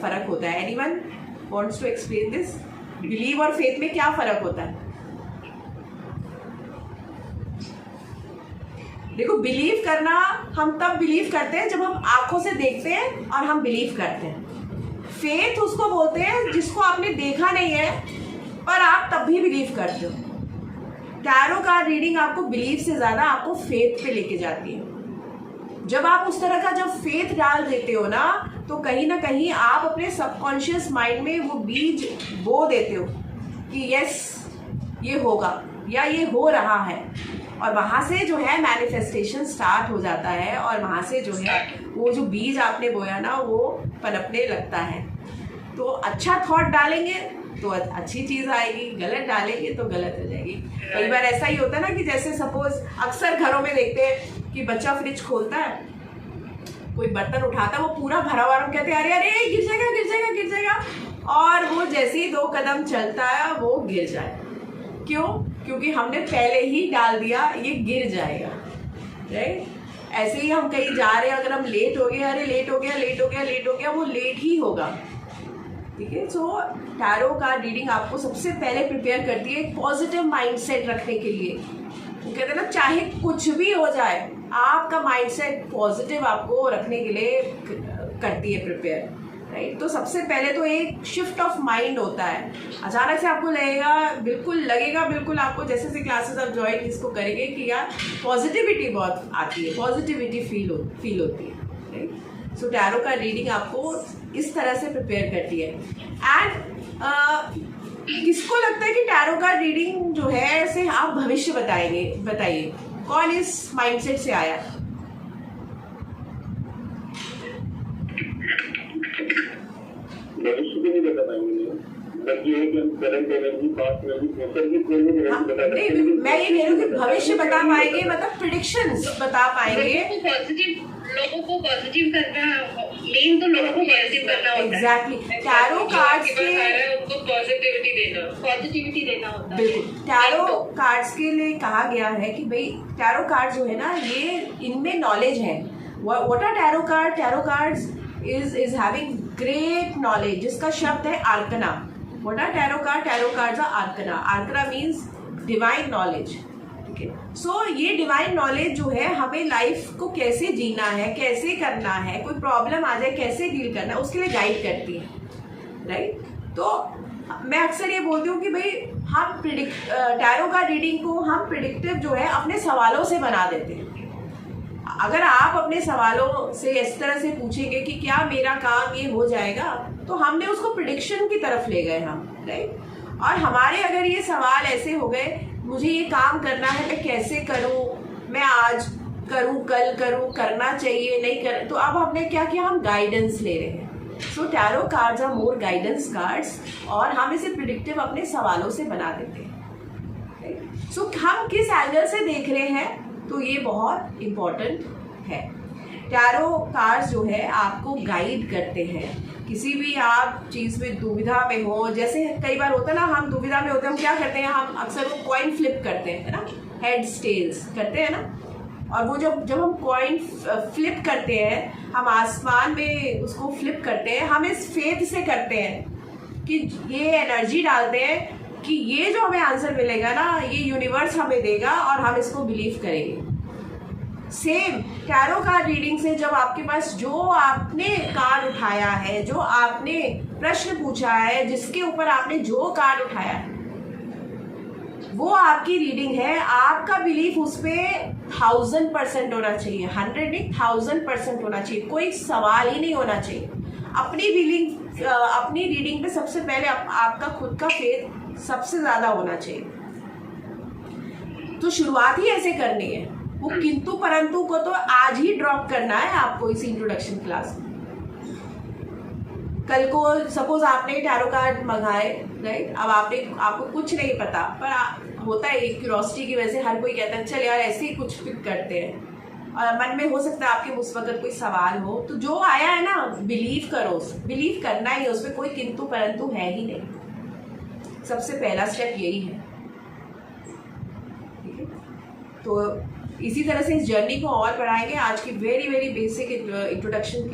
फर्क होता है। Anyone wants to explain this? Believe और फेथ में क्या फर्क होता है? देखो, बिलीव करना हम तब बिलीव करते हैं जब हम आंखों से देखते हैं और हम बिलीव करते हैं। फेथ उसको बोलते हैं जिसको आपने देखा नहीं है पर आप तब भी बिलीव करते हो। टैरो कार्ड रीडिंग आपको बिलीव से ज्यादा आपको फेथ पे लेके जाती है। जब आप उस तरह का जब फेथ डाल देते हो ना, तो कहीं ना कहीं आप अपने सबकॉन्शियस माइंड में वो बीज बो देते हो कि यस ये होगा या ये हो रहा है, और वहां से जो है मैनिफेस्टेशन स्टार्ट हो जाता है, और वहां से जो है वो जो बीज आपने बोया ना वो पनपने लगता है। तो अच्छा थॉट डालेंगे तो अच्छी चीज आएगी, गलत डालेंगे तो गलत हो जाएगी। कई बार ऐसा ही होता है ना कि जैसे सपोज अक्सर घरों में देखते हैं कि बच्चा फ्रिज खोलता है, कोई बर्तन उठाता है, वो पूरा भरा हुआ, हम कहते हैं अरे अरे गिर जाएगा गिर जाएगा गिर जाएगा, और वो जैसे ही 2 कदम चलता है वो गिर जाए। क्यों? क्योंकि हमने पहले ही डाल दिया ये गिर जाएगा, राइट। ऐसे ही हम कहीं जा रहे हैं, अगर हम लेट हो गए, अरे लेट हो गया, वो लेट ही होगा, ठीक है। सो टैरो कार्ड रीडिंग आपको सबसे पहले प्रिपेयर करती है एक पॉजिटिव माइंडसेट रखने के लिए। वो कहते हैं ना, चाहे कुछ भी हो जाए आपका माइंडसेट पॉजिटिव आपको रखने के लिए करती है प्रिपेयर, राइट। तो सबसे पहले तो एक शिफ्ट ऑफ माइंड होता है। अचानक से आपको लगेगा बिल्कुल आपको जैसे से क्लासेस आप ज्वाइन इसको करेंगे कि यार पॉजिटिविटी बहुत आती है, पॉजिटिविटी फील होती है, राइट। सो टैरो का रीडिंग आपको इस तरह से प्रिपेयर करती है। एंड किसको लगता है कि टैरो का रीडिंग जो है ऐसे आप भविष्य बताइए कौन इस माइंडसेट से आया? भविष्य भी नहीं बता पाएंगे, बल्कि एक current energy, past energy, future की कोई भी एनर्जी बता सकते हैं। मैं ये कह रही हूँ कि भविष्य बता पाएंगे, मतलब प्रेडिक्शंस बता पाएंगे। लोगों को पॉजिटिव करना, मेन तो लोगों को पॉजिटिव करना होता है। एग्जैक्टली। टैरो कार्ड्स के उनको पॉजिटिविटी देना होता है। बिल्कुल, टैरो कार्ड्स के लिए कहा गया है कि भाई टैरो कार्ड जो है ना, ये इनमें नॉलेज है। What are tarot card? Tarot cards is having great knowledge, जिसका शब्द है arcana. What are tarot card? Tarot cards are arcana. Arcana means divine knowledge. ठीक है। सो ये डिवाइन नॉलेज जो है हमें लाइफ को कैसे जीना है, कैसे करना है, कोई प्रॉब्लम आ जाए कैसे डील करना है, उसके लिए गाइड करती है, राइट। तो मैं अक्सर ये बोलती हूँ कि भाई हम टैरो का रीडिंग को हम प्रिडिक्टिव जो है अपने सवालों से बना देते हैं। अगर आप अपने सवालों से इस तरह से पूछेंगे कि क्या मेरा काम ये हो जाएगा, तो हमने उसको प्रिडिक्शन की तरफ ले गए हम, राइट। और हमारे अगर ये सवाल ऐसे हो गए, मुझे ये काम करना है, मैं कैसे करूं, मैं आज करूं, कल करूं, करना चाहिए, नहीं कर, तो अब हमने क्या किया, हम गाइडेंस ले रहे हैं। So tarot cards are more guidance cards, और हम इसे प्रिडिक्टिव अपने सवालों से बना देते हैं। सो हम किस एंगल से देख रहे हैं, तो ये बहुत इम्पोर्टेंट है। टैरो कार्ड्स जो है आपको गाइड करते हैं किसी भी आप चीज़ में दुविधा में हो। जैसे कई बार होता है ना, हम दुविधा में होते हैं, हम क्या करते हैं, हम अक्सर वो कॉइन फ्लिप करते हैं, है ना, हेड्स टेल्स करते हैं ना। और वो जब हम कॉइन फ्लिप करते हैं, हम आसमान में उसको फ्लिप करते हैं, हम इस फेथ से करते हैं कि ये एनर्जी डालते हैं कि ये जो हमें आंसर मिलेगा ना, ये यूनिवर्स हमें देगा और हम इसको बिलीव करेंगे। सेम टैरो कार्ड रीडिंग से जब आपके पास जो आपने कार्ड उठाया है, जो आपने प्रश्न पूछा है, जिसके ऊपर आपने जो कार्ड उठाया है, वो आपकी रीडिंग है। आपका बिलीफ उस पर 1000% होना चाहिए, 100 नहीं 1000% होना चाहिए, कोई सवाल ही नहीं होना चाहिए। अपनी रीडिंग पे सबसे पहले आपका खुद का फेथ सबसे ज्यादा होना चाहिए। तो शुरुआत ही ऐसे करनी है। वो किंतु परंतु को तो आज ही ड्रॉप करना है आपको इस इंट्रोडक्शन क्लास में। कल को सपोज आपने टैरो कार्ड मंगाए, राइट, अब आपको कुछ नहीं पता, पर होता है एक क्यूरोसिटी की वजह से हर कोई कहता है चल यार ऐसे ही कुछ पिक करते हैं, और मन में हो सकता है आपके उस वक्त कोई सवाल हो, तो जो आया है ना बिलीव करो, बिलीव करना ही है, उसमें कोई किंतु परंतु है ही नहीं। सबसे पहला स्टेप यही है, ठीक है। तो इसी तरह से इस जर्नी को और बढ़ाएंगे। आज की very very basic introduction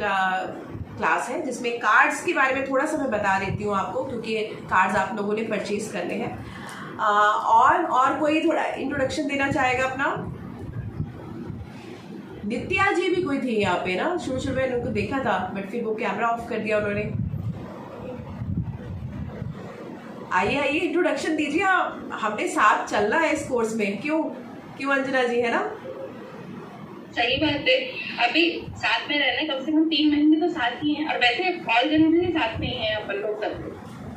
class है, जिसमें कार्ड्स के बारे में थोड़ा सा मैं बता देती हूँ आपको, क्योंकि कार्ड्स आप लोगों ने परचेज करने हैं। और कोई थोड़ा इंट्रोडक्शन देना चाहेगा अपना? नित्या जी भी कोई थी यहाँ पे ना, शुरू में उनको देखा था, बट फिर वो कैमरा ऑफ कर दिया उन्होंने। आइए इंट्रोडक्शन दीजिए, हमने साथ चलना है इस कोर्स में। क्यों अंजना जी, है ना? सही बात है, अभी साथ में रहना कम से कम 3 महीने तो साथ ही हैं, और वैसे ऑल जनरली साथ में ही हैं अपन लोग सब।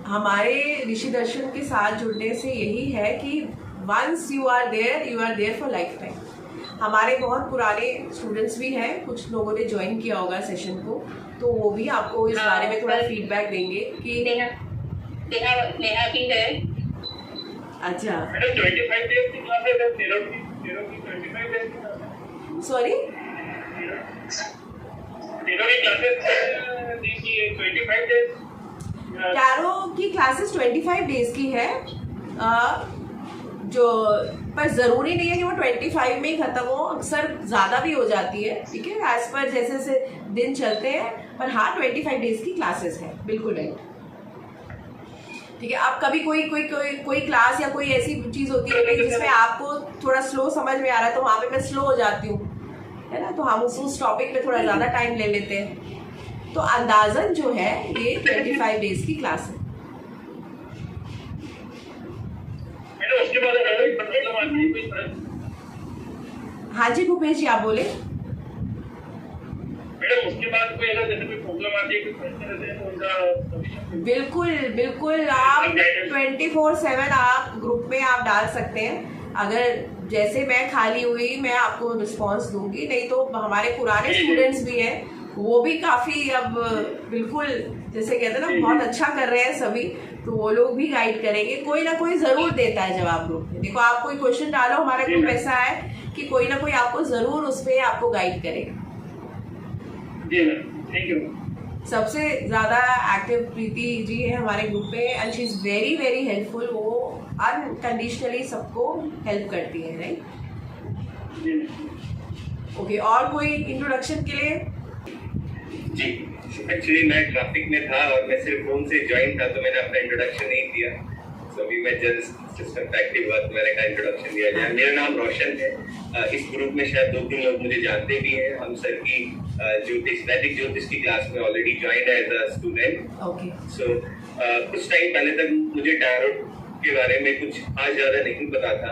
हमारे ऋषि दर्शन के साथ जुड़ने से यही है कि once you are there for life time. हमारे बहुत पुराने स्टूडेंट्स भी हैं, कुछ लोगों ने ज्वाइन किया होगा सेशन को, तो वो भी आपको इस बारे में थोड़ा फीडबैक देंगे कि नेहा भी है। अच्छा, 25 डेज की क्लास है, 13 की 25 डेज की। Sorry, 25 days. टैरो की क्लासेस 25 डेज की है, जो पर ज़रूरी नहीं है कि वो 25 में ही ख़त्म हो, अक्सर ज़्यादा भी हो जाती है, ठीक है, एज पर जैसे जैसे दिन चलते हैं। पर हाँ, 25 डेज की क्लासेस है, बिल्कुल राइट, ठीक है। अब कभी कोई क्लास या कोई ऐसी चीज़ होती है जिसमें आपको थोड़ा स्लो समझ में आ रहा है, तो वहाँ पे मैं स्लो हो जाती हूँ, है ना, तो हम उस टॉपिक पे थोड़ा ज़्यादा टाइम ले लेते हैं। तो अंदाजन जो है ये 25 डेज की क्लास है। उसके बाद हाँ जी भूपेश जी, आप बोले। मैडम उसके बाद कोई अगर जैसे कोई प्रॉब्लम आती है, कोई क्वेश्चन रहते हैं, तो उनका बिल्कुल आप 24/7 आप ग्रुप में आप डाल सकते हैं। अगर जैसे मैं खाली हुई मैं आपको रिस्पांस दूंगी, नहीं तो हमारे पुराने स्टूडेंट्स भी हैं, वो भी काफ़ी अब बिल्कुल जैसे कहते हैं ना बहुत अच्छा कर रहे हैं सभी, तो वो लोग भी गाइड करेंगे, कोई ना कोई ज़रूर देता है जवाब ग्रुप में। देखो आप कोई क्वेश्चन डालो, हमारा ग्रुप ऐसा है कि कोई ना कोई आपको ज़रूर उस पर आपको गाइड करेगा। Thank you. सबसे ज़्यादा एक्टिव प्रीति जी है हमारे ग्रुप में, and she is very very helpful. वो अनकंडीशनली सबको हेल्प करती है, राइट? ओके, और कोई इंट्रोडक्शन के लिए? जी, एक्चुअली मैं ट्रैफिक में था और मैं सिर्फ फोन से ज्वाइन था, तो मैंने अपना इंट्रोडक्शन नहीं दिया। तो अभी मैं जस्ट सिस्टम पे एक्टिव हुआ, तो मैंने कहा इंट्रोडक्शन दिया जाए। मेरा नाम रोशन है। इस ग्रुप में शायद 2-3 लोग मुझे जानते भी हैं। हम सर की वैदिक ज्योतिष की क्लास में already join as a student. Okay, so कुछ टाइम पहले तक मुझे टैरो के बारे में कुछ आज ज़्यादा नहीं पता था,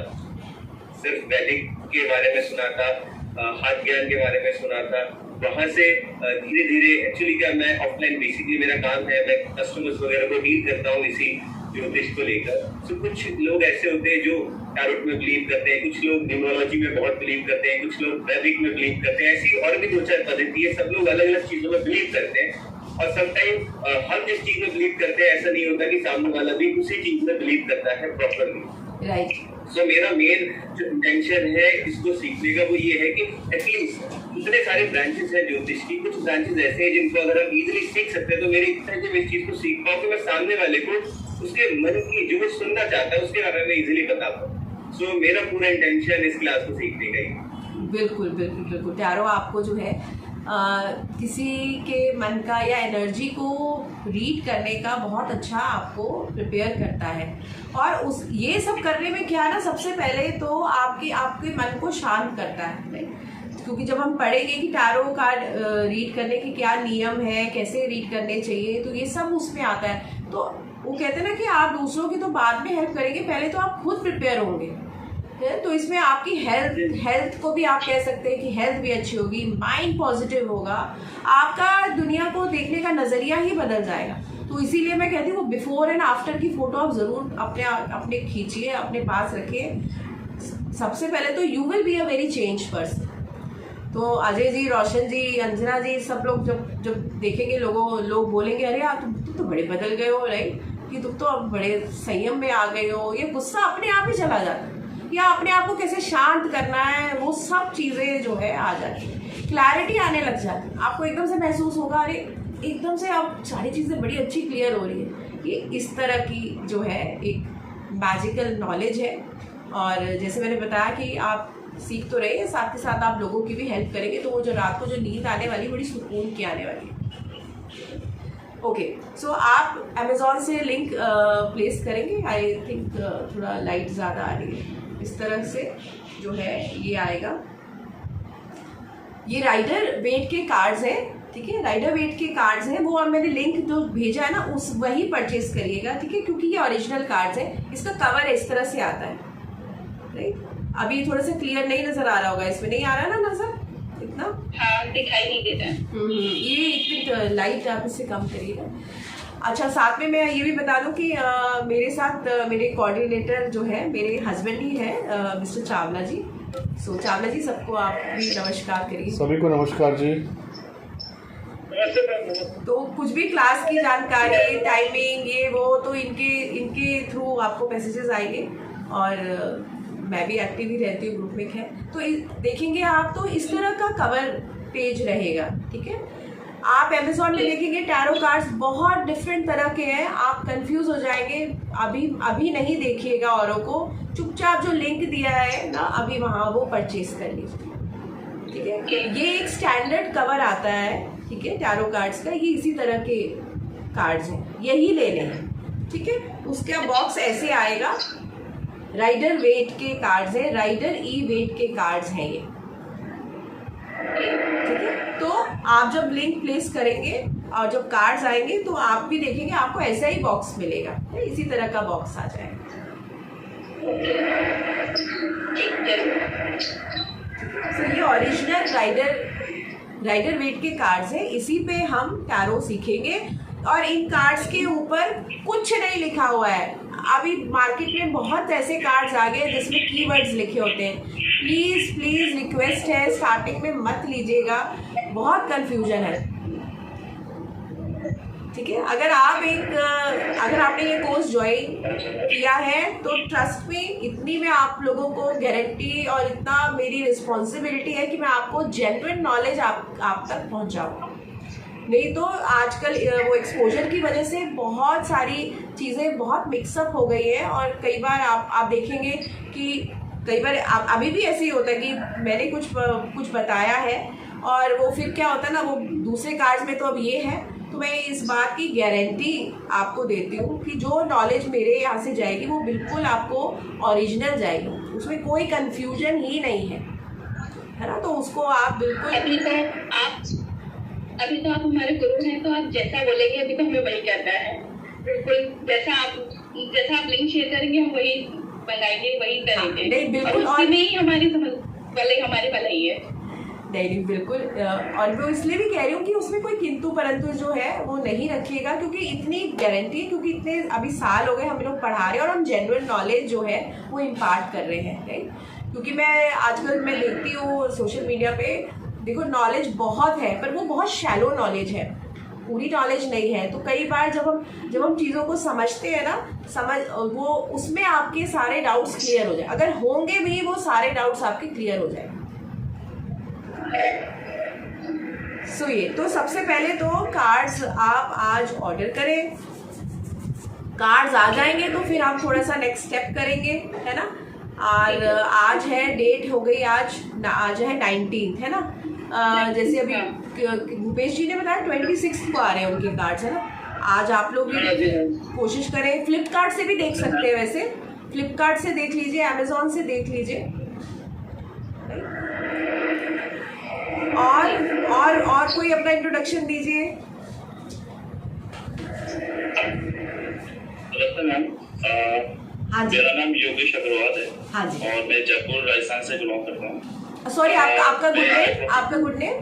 सिर्फ वैदिक के बारे में सुना था, हाथ ज्ञान के बारे में सुना था। वहाँ से धीरे धीरे एक्चुअली क्या, मैं ऑफलाइन बेसिकली मेरा काम है, मैं कस्टमर्स वगैरह को डील करता हूँ इसी ज्योतिष को लेकर। तो कुछ लोग ऐसे होते हैं जो टैरोट में बिलीव करते हैं, कुछ लोग न्यूमरोलॉजी में बहुत बिलीव करते हैं, कुछ लोग वैदिक में बिलीव करते हैं, ऐसी और भी 2-4 पद्धति है। सब लोग अलग अलग चीजों में बिलीव करते हैं, और समटाइम हम जिस चीज में बिलीव करते हैं ऐसा नहीं होता कि सामने वाला भी उसी चीज में बिलीव करता है प्रॉपरली, राइट। सो मेरा मेन जो इंटेंशन है इसको सीखने का वो ये है कि एटलीस्ट इतने सारे ब्रांचेस हैं ज्योतिष की, कुछ ब्रांचेस ऐसे हैं जिनको अगर हम इजीली सीख सकते हैं, तो मेरी इच्छा है कि मैं इस चीज को सीख पाऊँ कि मैं सामने वाले को उसके मन की जो वो सुनना चाहता है उसके बारे में इजीली बता पाऊँ। सो मेरा पूरा इंटेंशन इस क्लास को सीखने का ही। बिल्कुल बिल्कुल बिल्कुल, टैरो आपको जो है किसी के मन का या एनर्जी को रीड करने का बहुत अच्छा आपको प्रिपेयर करता है। और उस ये सब करने में क्या ना, सबसे पहले तो आपके मन को शांत करता है, राइट? क्योंकि जब हम पढ़ेंगे कि टैरो कार्ड रीड करने के क्या नियम है, कैसे रीड करने चाहिए, तो ये सब उसमें आता है। तो वो कहते हैं ना कि आप दूसरों की तो बाद में हेल्प करेंगे, पहले तो आप खुद प्रिपेयर होंगे, है? तो इसमें आपकी हेल्थ को भी आप कह सकते हैं कि हेल्थ भी अच्छी होगी, माइंड पॉजिटिव होगा, आपका दुनिया को देखने का नज़रिया ही बदल जाएगा। तो इसीलिए मैं कहती हूँ वो बिफोर एंड आफ्टर की फ़ोटो आप ज़रूर अपने खींचिए, अपने पास रखिए। सबसे पहले तो you will be a very change person. तो अजय जी, रोशन जी, अंजना जी, सब लोग जब देखेंगे, लोग बोलेंगे अरे यार तुम तो बड़े बदल गए हो, राइट, कि तुम तो अब बड़े संयम में आ गए हो। ये गुस्सा अपने आप ही चला जाता है, या अपने आप को कैसे शांत करना है, वो सब चीज़ें जो है आ जाती है, क्लैरिटी आने लग जाती है। आपको एकदम से महसूस होगा अरे एकदम से अब सारी चीज़ें बड़ी अच्छी क्लियर हो रही है। ये इस तरह की जो है एक मैजिकल नॉलेज है। और जैसे मैंने बताया कि आप सीख तो रहे हैं, साथ के साथ आप लोगों की भी हेल्प करेंगे, तो वो जो रात को जो नींद आने वाली बड़ी सुकून की आने वाली है। ओके, सो आप अमेज़ॉन से लिंक प्लेस करेंगे। आई थिंक थोड़ा लाइट ज़्यादा आ रही है। इस तरह से जो है ये आएगा। ये राइडर वेट के कार्ड्स हैं, ठीक है, राइडर वेट के कार्ड्स हैं। वो मैंने लिंक जो भेजा है ना, उस वही परचेज करिएगा, ठीक है, क्योंकि ये ओरिजिनल कार्ड्स हैं। इसका कवर इस तरह से आता है, राइट। अभी थोड़ा सा क्लियर नहीं नजर आ रहा होगा, इसमें नहीं आ रहा ना नजर इतना, हाँ दिखाई नहीं देता है। ये इतनी लाइट आप इससे कम करिएगा। अच्छा, साथ में मैं ये भी बता दूं कि मेरे साथ मेरे कोऑर्डिनेटर जो है मेरे हस्बैंड ही है, मिस्टर चावला जी। सो चावला जी, सबको आप भी नमस्कार करिए। सभी को नमस्कार जी। तो कुछ भी क्लास की जानकारी, टाइमिंग, ये वो, तो इनके थ्रू आपको मैसेजेस आएंगे। और मैं भी एक्टिव ही रहती हूँ, ग्रुप में है, तो देखेंगे आप, तो इस तरह का कवर पेज रहेगा, ठीक है। आप अमेज़ॉन में देखेंगे टैरो कार्ड्स बहुत डिफरेंट तरह के हैं, आप कंफ्यूज हो जाएंगे। अभी नहीं देखिएगा औरों को, चुपचाप जो लिंक दिया है ना अभी वहाँ वो परचेज कर लीजिए, ठीक है। ये एक स्टैंडर्ड कवर आता है, ठीक है, टैरो कार्ड्स का। ये इसी तरह के कार्ड्स हैं, यही लेने हैं, ठीक है। उसका बॉक्स ऐसे आएगा। राइडर वेट के कार्ड्स हैं, राइडर ई वेट के कार्ड्स हैं ये, ठीक है। तो आप जब लिंक प्लेस करेंगे और जब कार्ड्स आएंगे तो आप भी देखेंगे आपको ऐसा ही बॉक्स मिलेगा, इसी तरह का बॉक्स आ जाएगा। तो ये ओरिजिनल राइडर वेट के कार्ड्स हैं, इसी पे हम टैरो सीखेंगे। और इन कार्ड्स के ऊपर कुछ नहीं लिखा हुआ है। अभी मार्केट में बहुत ऐसे कार्ड्स आ गए जिसमें कीवर्ड्स लिखे होते हैं। प्लीज रिक्वेस्ट है, स्टार्टिंग में मत लीजिएगा, बहुत कंफ्यूजन है, ठीक है। अगर आपने ये कोर्स ज्वाइन किया है तो ट्रस्ट में इतनी मैं आप लोगों को गारंटी और इतना मेरी रिस्पॉन्सिबिलिटी है कि मैं आपको जेन्युइन नॉलेज आप तक पहुंचाऊँ। नहीं तो आजकल वो एक्सपोजर की वजह से बहुत सारी चीज़ें बहुत मिक्सअप हो गई है। और कई बार आप देखेंगे कि कई बार अभी भी ऐसे ही होता है कि मैंने कुछ बताया है और वो फिर क्या होता है ना, वो दूसरे कार्ड्स में तो अब ये है। तो मैं इस बात की गारंटी आपको देती हूँ कि जो नॉलेज मेरे यहाँ से जाएगी वो बिल्कुल आपको ओरिजिनल जाएगी, उसमें कोई कंफ्यूजन ही नहीं है ना। तो उसको आप बिल्कुल अभी तो आप हमारे गुरु हैं, तो आप जैसा बोलेंगे अभी तो हमें वही करना है। बिल्कुल जैसा आप लिंक शेयर करेंगे हम वही बनाएंगे, वही करेंगे। नहीं बिल्कुल, और उसमें ही हमारी हमारी भलाई है। नहीं बिल्कुल। और मैं इसलिए भी कह रही हूँ कि उसमें कोई किंतु परंतु जो है वो नहीं रखिएगा, क्योंकि इतनी गारंटी है, क्योंकि इतने अभी साल हो गए हम लोग पढ़ा रहे हैं और हम जेन्युइन नॉलेज जो है वो इम्पार्ट कर रहे हैं, राइट। क्योंकि मैं आजकल मैं देखती हूँ सोशल मीडिया पे, देखो नॉलेज बहुत है पर वो बहुत शैलो नॉलेज है, पूरी नॉलेज नहीं है। तो कई बार जब हम चीज़ों को समझते हैं ना, वो उसमें आपके सारे डाउट्स क्लियर हो जाए, अगर होंगे भी वो सारे डाउट्स आपके क्लियर हो जाए। सो ये तो सबसे पहले तो कार्ड्स आप आज ऑर्डर करें, कार्ड्स आ जाएंगे तो फिर आप थोड़ा सा नेक्स्ट स्टेप करेंगे, है ना। और आज है, डेट हो गई आज है 19 है ना। जैसे अभी भूपेश जी ने बताया 26 को आ रहे हैं उनके कार्ड्स, है ना। आज आप लोग भी कोशिश करें, फ्लिपकार्ट से भी देख सकते हैं, वैसे फ्लिपकार्ट से देख लीजिए, अमेजोन से देख लीजिए। और कोई अपना इंट्रोडक्शन दीजिए। हाँ जी, मेरा नाम योगेश अग्रवाल है। हाँ जी, और मैं जयपुर राजस्थान से बिलोंग करता हूँ। सॉरी, आपका गुड नेम?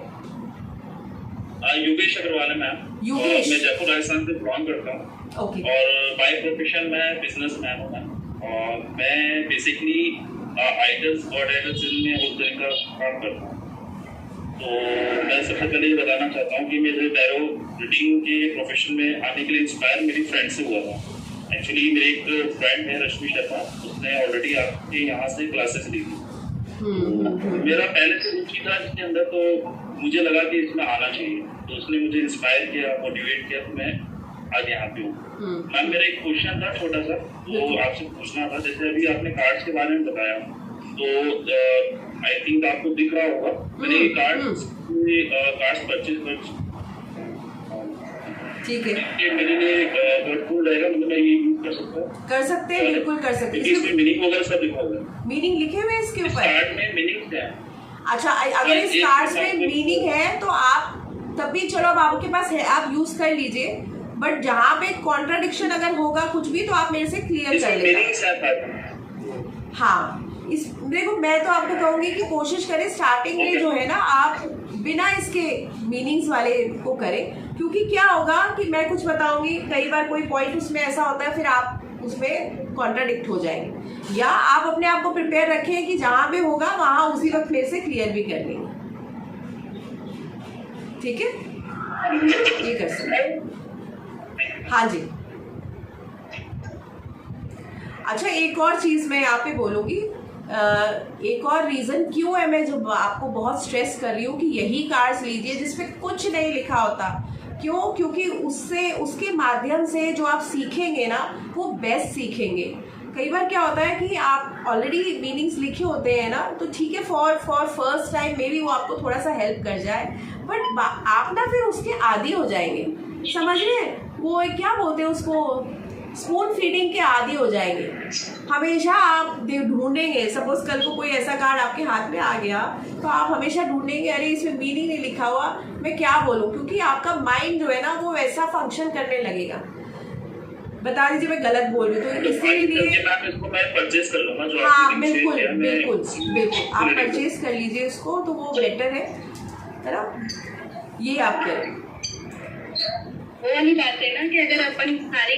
योगेश अग्रवाल है मैम। योगेश, मैं जयपुर राजस्थान से बिलोंग करता हूँ। ओके। और बाय प्रोफेशन मैं बिजनेसमैन हूँ मैम। और मैं बेसिकली आइडल्स और आइडल्स में होलसेल का काम करता हूँ। तो मैं सबसे पहले ये बताना चाहता हूँ कि मेरे टैरो रीडिंग के प्रोफेशन में आने के लिए इंस्पायर मेरी फ्रेंड से हुआ था। एक्चुअली मेरे एक फ्रेंड है रश्मि शर्मा, उसने ऑलरेडी आपके यहाँ से क्लासेस ली थी। मेरा पहले से रुचि था इसके अंदर, तो मुझे लगा कि इसमें आना चाहिए, तो उसने मुझे इंस्पायर किया, मोटिवेट किया, तो मैं आज यहाँ पे हूँ। मैम मेरा एक क्वेश्चन था छोटा सा, तो आपसे पूछना था। जैसे अभी आपने कार्ड्स के बारे में बताया, तो आई थिंक आपको दिख रहा होगा मैंने ये कार्ड्स परचेज कर, ठीक है, ये मेरे लिए वर्डफुल रहेगा, मतलब मैं ये यूज कर सकता हूँ? कर सकते हैं, बिल्कुल कर सकते हैं। इसमें मीनिंग वगैरह सब लिखा हुआ है, मीनिंग लिखे हुए हैं इसके इस ऊपर? कार्ड में मीनिंग है। अच्छा, अगर इस कार्ड्स में मीनिंग है तो आप तब भी चलो, अब आपके पास है, आप यूज कर लीजिए, बट जहाँ पे कॉन्ट्राडिक्शन अगर होगा कुछ भी तो आप मेरे से क्लियर कर लेना। हाँ, इस देखो, मैं तो आपको कहूंगी कि कोशिश करें स्टार्टिंग में जो है ना, आप बिना इसके मीनिंग्स वाले को करें, क्योंकि क्या होगा कि मैं कुछ बताऊंगी, कई बार कोई पॉइंट उसमें ऐसा होता है, फिर आप उसमें कॉन्ट्राडिक्ट हो जाएंगे। या आप अपने आप को प्रिपेयर रखें कि जहां पे होगा वहां उसी वक्त मेरे से क्लियर भी कर लेंगे। ठीक है, ये कर सकते हैं। हाँ जी। अच्छा, एक और चीज मैं यहाँ पे बोलूंगी, एक और रीजन क्यों है मैं जो आपको बहुत स्ट्रेस कर रही हूँ कि यही कार्ड्स लीजिए जिसपे कुछ नहीं लिखा होता। क्यों? क्योंकि उससे, उसके माध्यम से जो आप सीखेंगे ना, वो बेस्ट सीखेंगे। कई बार क्या होता है कि आप ऑलरेडी मीनिंग्स लिखे होते हैं ना, तो ठीक है, for first time may be वो आपको थोड़ा सा हेल्प कर जाए, बट आप ना फिर उसके आदी हो जाएंगे, समझ रहे हैं? वो क्या बोलते हैं उसको, स्पून फीडिंग के आदी हो जाएंगे। हमेशा आप ढूंढेंगे, सपोज कल को कोई ऐसा कार्ड आपके हाथ में आ गया तो आप हमेशा ढूंढेंगे, अरे इसमें मीनिंग नहीं लिखा हुआ, मैं क्या बोलूं, क्योंकि आपका माइंड जो है ना वो वैसा फंक्शन करने लगेगा। बता दीजिए मैं गलत बोल रही हूँ, तो इसीलिए इसको मैं परचेज कर लूंगा जो हाँ, बिल्कुल बिल्कुल बिल्कुल, आप परचेज कर लीजिए इसको, तो वो बेटर है ना, ये आप करें। वो वाली बात है ना कि अगर अपन सारी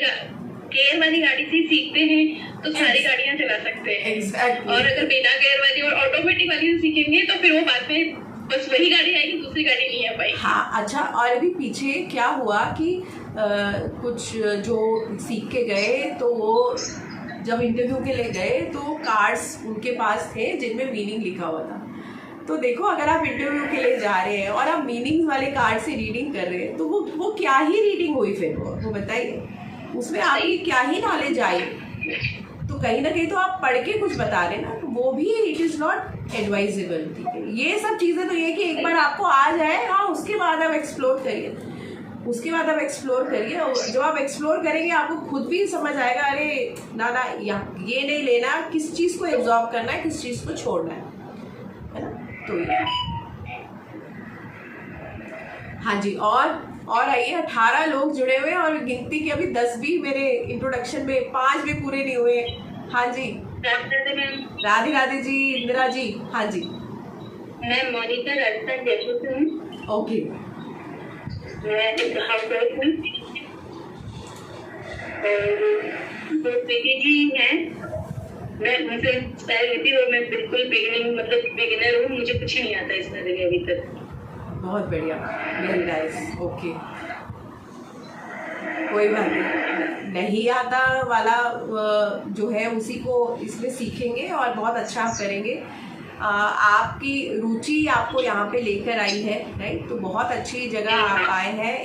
गेयर वाली गाड़ी से सीखते हैं तो सारी गाड़ियां चला सकते हैं। Exactly. और अगर बिना गेयर वाली और ऑटोमेटिक वाली से सीखेंगे तो फिर वो बाद में बस वही गाड़ी आएगी, दूसरी गाड़ी नहीं आ पाएगी। हाँ, अच्छा, और अभी पीछे क्या हुआ कि कुछ जो सीख के गए तो वो जब इंटरव्यू के लिए गए तो कार्ड्स उनके पास थे जिनमें मीनिंग लिखा हुआ था। तो देखो, अगर आप इंटरव्यू के लिए जा रहे हैं और आप मीनिंग वाले कार्ड से रीडिंग कर रहे हैं तो वो क्या ही रीडिंग हुई फिर, वो बताइए, उसमें आपकी क्या ही नॉलेज आई। तो कहीं ना कहीं तो आप पढ़ के कुछ बता रहे ना, तो वो भी इट इज़ नॉट एडवाइजेबल। ठीक है, ये सब चीज़ें तो ये कि एक बार आपको आ जाए, हाँ, उसके बाद आप एक्सप्लोर करिए, उसके बाद आप एक्सप्लोर करिए, और जब आप एक्सप्लोर करेंगे आपको खुद भी समझ आएगा, अरे ना ये नहीं लेना, किस चीज़ को एब्जॉर्ब करना है, किस चीज़ को छोड़ना है ना। तो हाँ जी, और आइए, 18 लोग जुड़े हुए हैं और गिनती के अभी 10 भी मेरे इंट्रोडक्शन में 5 भी पूरे नहीं हुए। हाँ जी, राधे राधे जी, इंदिरा जी। हाँ जी, मैं मोनिका राजस्थान जयपुर से हूँ। ओके, मैं एक हाउसवाइफ हूँ और जो प्रीति जी हैं, मैं उनसे इंस्पायर हुई थी और मैं बिल्कुल बिगिनर हूँ, मुझे कुछ नहीं आता इस तरह के अभी तक। बहुत बढ़िया, वेरी नाइस। ओके, कोई बात नहीं आता वाला जो है उसी को इसमें सीखेंगे और बहुत अच्छा आप करेंगे। आपकी रुचि आपको यहाँ पे लेकर आई है, राइट? तो बहुत अच्छी जगह आप आए हैं,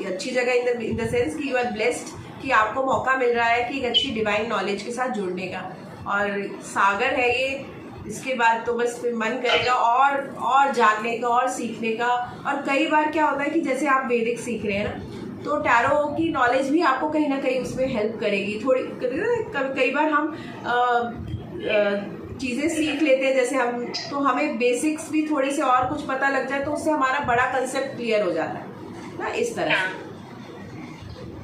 अच्छी जगह इन द सेंस कि यू आर ब्लेस्ड कि आपको मौका मिल रहा है कि एक अच्छी डिवाइन नॉलेज के साथ जुड़ने का। और सागर है ये, इसके बाद तो बस फिर मन करेगा और जानने का और सीखने का। और कई बार क्या होता है कि जैसे आप वैदिक सीख रहे हैं ना, तो टैरो की नॉलेज भी आपको कहीं ना कहीं उसमें हेल्प करेगी थोड़ी। कई बार हम चीज़ें सीख लेते हैं, जैसे हम, तो हमें बेसिक्स भी थोड़े से और कुछ पता लग जाए तो उससे हमारा बड़ा कंसेप्ट क्लियर हो जाता है ना, इस तरह।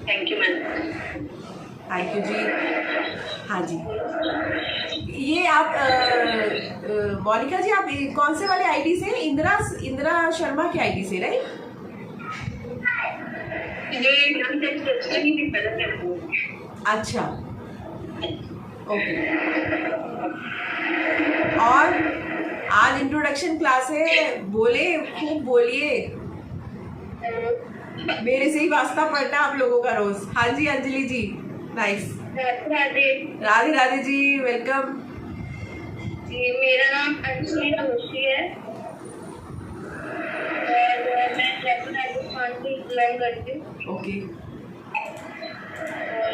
Thank you ma'am. Thank you जी। हाँ जी, ये आप मोनिका जी, आप कौन से वाले आईडी से? इंदिरा शर्मा के आईडी से, राइट? अच्छा, ओके। और आज इंट्रोडक्शन क्लास है, बोले खूब बोलिए, मेरे से ही वास्ता पड़ना आप लोगों का रोज। हाँ जी अंजलि जी, नाइस। राधे राधे राधे जी, वेलकम जी। मेरा नाम अंजलि जोशी है और मैं जयपुर राजस्थान से बिलोंग करती हूँ। ओके। और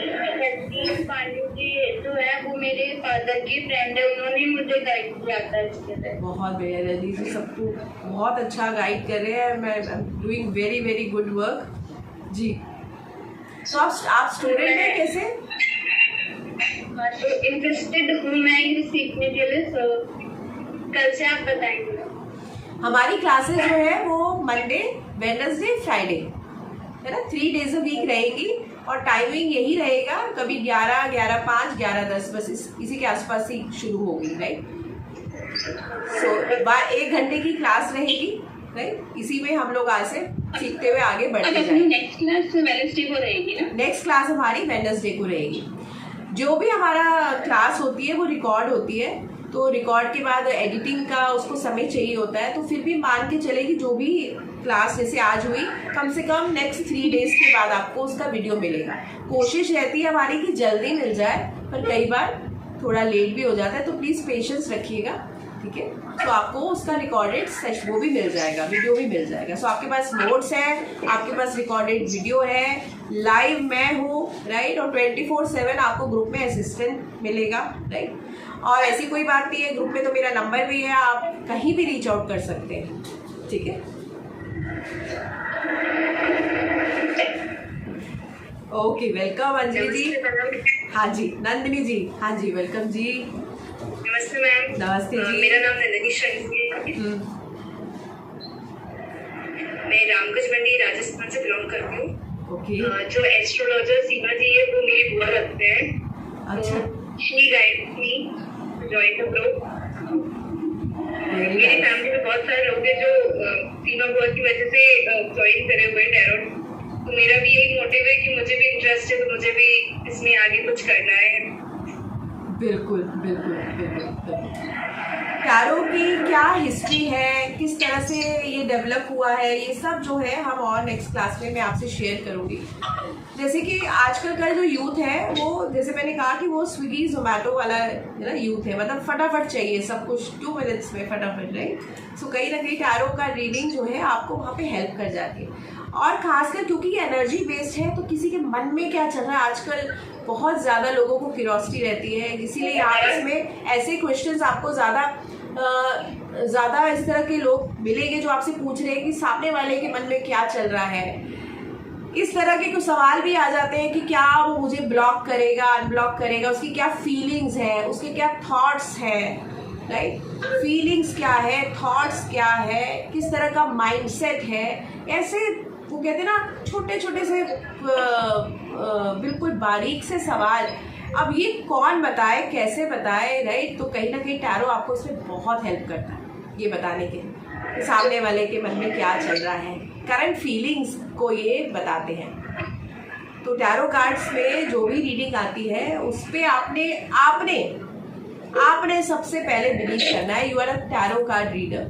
पांडे जी जो है वो मेरे फादर की फ्रेंड है, उन्होंने मुझे गाइड किया था इसके लिए। बहुत बढ़िया रजनी जी, सबको बहुत अच्छा गाइड कर रहे हैं। मैं doing very very good work जी। तो आप स्टूडेंट हैं कैसे? तो इंटरेस्टेड हूँ मैं ये सीखने के लिए, तो कल से आप बताएंगे। हमारी क्लासेस जो है वो मंडे, वेडनेसडे, फ्राइडे है ना, 3 डेज अ वीक रहेगी और टाइमिंग यही रहेगा, कभी 11, 11:05, 11:10 बस इसी के आसपास ही शुरू होगी, राइट। सो 1 घंटे की क्लास रहेगी, राइट। इसी में हम लोग आज से सीखते हुए आगे बढ़ते जाएंगे। नेक्स्ट क्लास वेडनेसडे को रहेगी ना? नेक्स्ट क्लास हमारी वेडनेसडे को रहेगी। जो भी हमारा क्लास होती है वो रिकॉर्ड होती है, तो रिकॉर्ड के बाद एडिटिंग का उसको समय चाहिए होता है, तो फिर भी मान के चले कि जो भी क्लास जैसे आज हुई, कम से कम नेक्स्ट 3 डेज के बाद आपको उसका वीडियो मिलेगा। कोशिश रहती है हमारी कि जल्दी मिल जाए, पर कई बार थोड़ा लेट भी हो जाता है, तो प्लीज़ पेशेंस रखिएगा, ठीक है। तो आपको उसका रिकॉर्डेड सेशन वो भी मिल जाएगा, वीडियो भी मिल जाएगा। सो आपके पास नोट्स है, आपके पास रिकॉर्डेड वीडियो है, लाइव मैं हूँ, राइट। और 24/7 आपको ग्रुप में असिस्टेंट मिलेगा, राइट। और ऐसी कोई बात नहीं है, ग्रुप में तो मेरा नंबर भी है, आप कहीं भी रीच आउट कर सकते हैं, ठीक है। ओके, वेलकम अंजलि जी। हाँ जी, नंदिनी जी, हाँ जी, वेलकम जी। नमस्ते मैम। नमस्ते जी। मेरा नाम नंदिनी शंकर है। मैं रामगंज मंडी राजस्थान से बिलोंग करती हूँ। ओके। जो एस्ट्रोलॉजर सीमा जी है वो मेरी बुआ लगते हैं। अच्छा। She guides me to join the group. मेरी फैमिली में बहुत सारे लोग हैं जो सीमा बुआ की वजह से ज्वाइन करे हुए टैरो। तो मेरा भी यही मोटिव है कि मुझे भी इंटरेस्ट है, तो मुझे भी इसमें आगे कुछ करना है। बिल्कुल बिल्कुल बिल्कुल। टैरो की क्या हिस्ट्री है, किस तरह से ये डेवलप हुआ है, ये सब जो है हम और नेक्स्ट क्लास में मैं आपसे शेयर करूंगी। जैसे कि आजकल का जो यूथ है वो, जैसे मैंने कहा कि वो स्विगी जोमेटो वाला है ना यूथ है, मतलब फटाफट चाहिए सब कुछ, 2 मिनट्स में फटाफट, राइट। सो कहीं ना कहीं टैरो का रीडिंग जो है आपको वहाँ पे हेल्प कर जाती है। और खासकर क्योंकि ये एनर्जी बेस्ड है, तो किसी के मन में क्या चल रहा है, आजकल बहुत ज़्यादा लोगों को क्यूरियोसिटी रहती है, इसीलिए यहाँ इसमें ऐसे क्वेश्चंस आपको ज़्यादा इस तरह के लोग मिलेंगे जो आपसे पूछ रहे हैं कि सामने वाले के मन में क्या चल रहा है। इस तरह के कुछ सवाल भी आ जाते हैं कि क्या वो मुझे ब्लॉक करेगा, अनब्लॉक करेगा, उसकी क्या फीलिंग्स है, उसके क्या थॉट्स हैं, राइट। फीलिंग्स क्या है, थॉट्स क्या है, किस तरह का माइंडसेट है, ऐसे वो कहते हैं ना छोटे छोटे से बिल्कुल बारीक से सवाल। अब ये कौन बताए, कैसे बताए, राइट। तो कहीं ना कहीं टैरो आपको इसमें बहुत हेल्प करता है ये बताने के कि सामने वाले के मन में क्या चल रहा है, करंट फीलिंग्स को ये बताते हैं। तो टैरो कार्ड्स में जो भी रीडिंग आती है उस पर आपने सबसे पहले बिलीव करना है। You are a tarot card reader,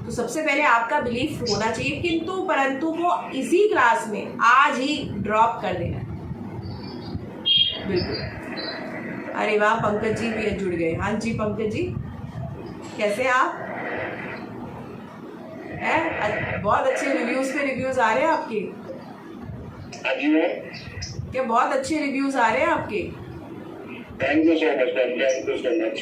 तो सबसे पहले आपका बिलीफ होना चाहिए, किंतु परंतु वो इसी क्लास में आज ही ड्रॉप कर देना। बिल्कुल। अरे वाह, पंकज जी भी जुड़ गए। हाँ जी पंकज जी, कैसे हैं आप? बहुत अच्छे रिव्यूज पे रिव्यूज आ रहे हैं आपके। हाँ जी मैम। क्या बहुत अच्छे रिव्यूज आ रहे हैं आपके? Thank you so much ma'am, thank you so much.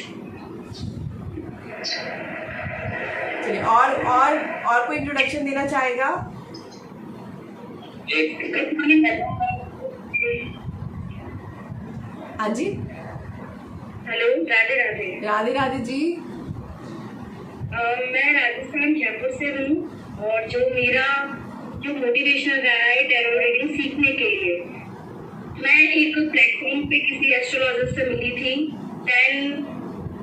चलिए, और कोई इंट्रोडक्शन देना चाहेगा? हाँ जी, हेलो, राधे राधे। राधे राधे जी। मैं राजस्थान जयपुर से हूँ और जो मेरा मोटिवेशनल रहा है टैरो रीडिंग सीखने के लिए, मैं एक प्लेटफॉर्म पे किसी एस्ट्रोलॉजर से मिली थी। देन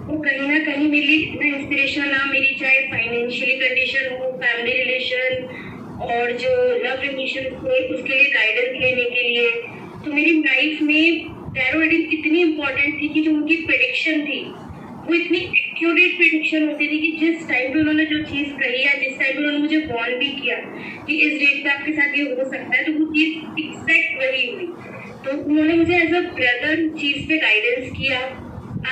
वो कहीं ना कहीं मेरी इंस्पिरेशन ना मिली, चाहे फाइनेंशियली कंडीशन हो, फैमिली रिलेशन और जो लव रिलेशन हो, उसके लिए गाइडेंस लेने के लिए। तो मेरी लाइफ में टैरो रीडिंग इतनी इम्पोर्टेंट थी कि जो उनकी प्रेडिक्शन थी वो इतनी एक्यूरेट प्रिडिक्शन होती थी कि जिस टाइम पे उन्होंने जो चीज कही या जिस टाइम पे उन्होंने मुझे वार्न भी किया कि इस डेट पे आपके साथ ये हो सकता है, तो वो चीज एग्जैक्ट वही हुई। तो उन्होंने मुझे एज अ ब्रदर चीज पे गाइडेंस किया।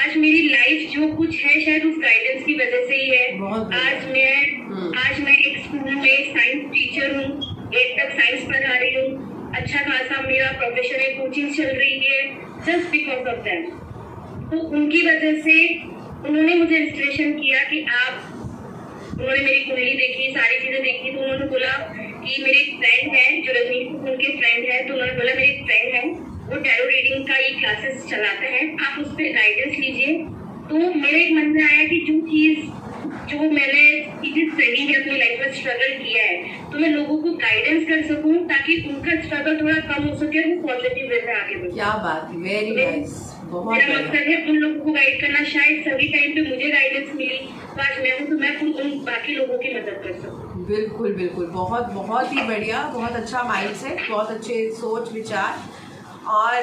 आज मेरी लाइफ जो कुछ है शायद उस गाइडेंस की वजह से ही है। आज मैं एक स्कूल में साइंस टीचर हूँ, 8 तक साइंस पढ़ा रही हूँ। अच्छा खासा मेरा प्रोफेशनल कोचिंग चल रही है जस्ट बिकॉज ऑफ दैट। तो उनकी वजह से उन्होंने मुझे इंस्पिरेशन किया कि उन्होंने मेरी कुंडली देखी, सारी चीजें देखी, तो उन्होंने बोला कि मेरे एक फ्रेंड है जो रजनीश उनके फ्रेंड है, तो उन्होंने बोला मेरे एक फ्रेंड है वो टैरो रीडिंग का ये क्लासेस चलाते हैं, आप उस पर गाइडेंस लीजिए। तो मेरे एक मन में आया कि जो मैंने इस स्टडी में अपनी लाइफ में स्ट्रगल किया है, तो मैं लोगों को गाइडेंस कर सकूं ताकि उनका स्ट्रगल थोड़ा कम हो सके, वो पॉजिटिव वे में आगे बढ़े। क्या बात है, वेरी नाइस, बहुत मेरा मकसद है उन लोगों को गाइड करना। शायद सभी टाइम पे मुझे गाइडेंस मिली, तो आज मैं हूँ तो मैं उन बाकी लोगों की मदद कर सकूँ। बिल्कुल बिल्कुल, बहुत बहुत ही बढ़िया, बहुत अच्छा माइंडसेट, बहुत अच्छे सोच विचार और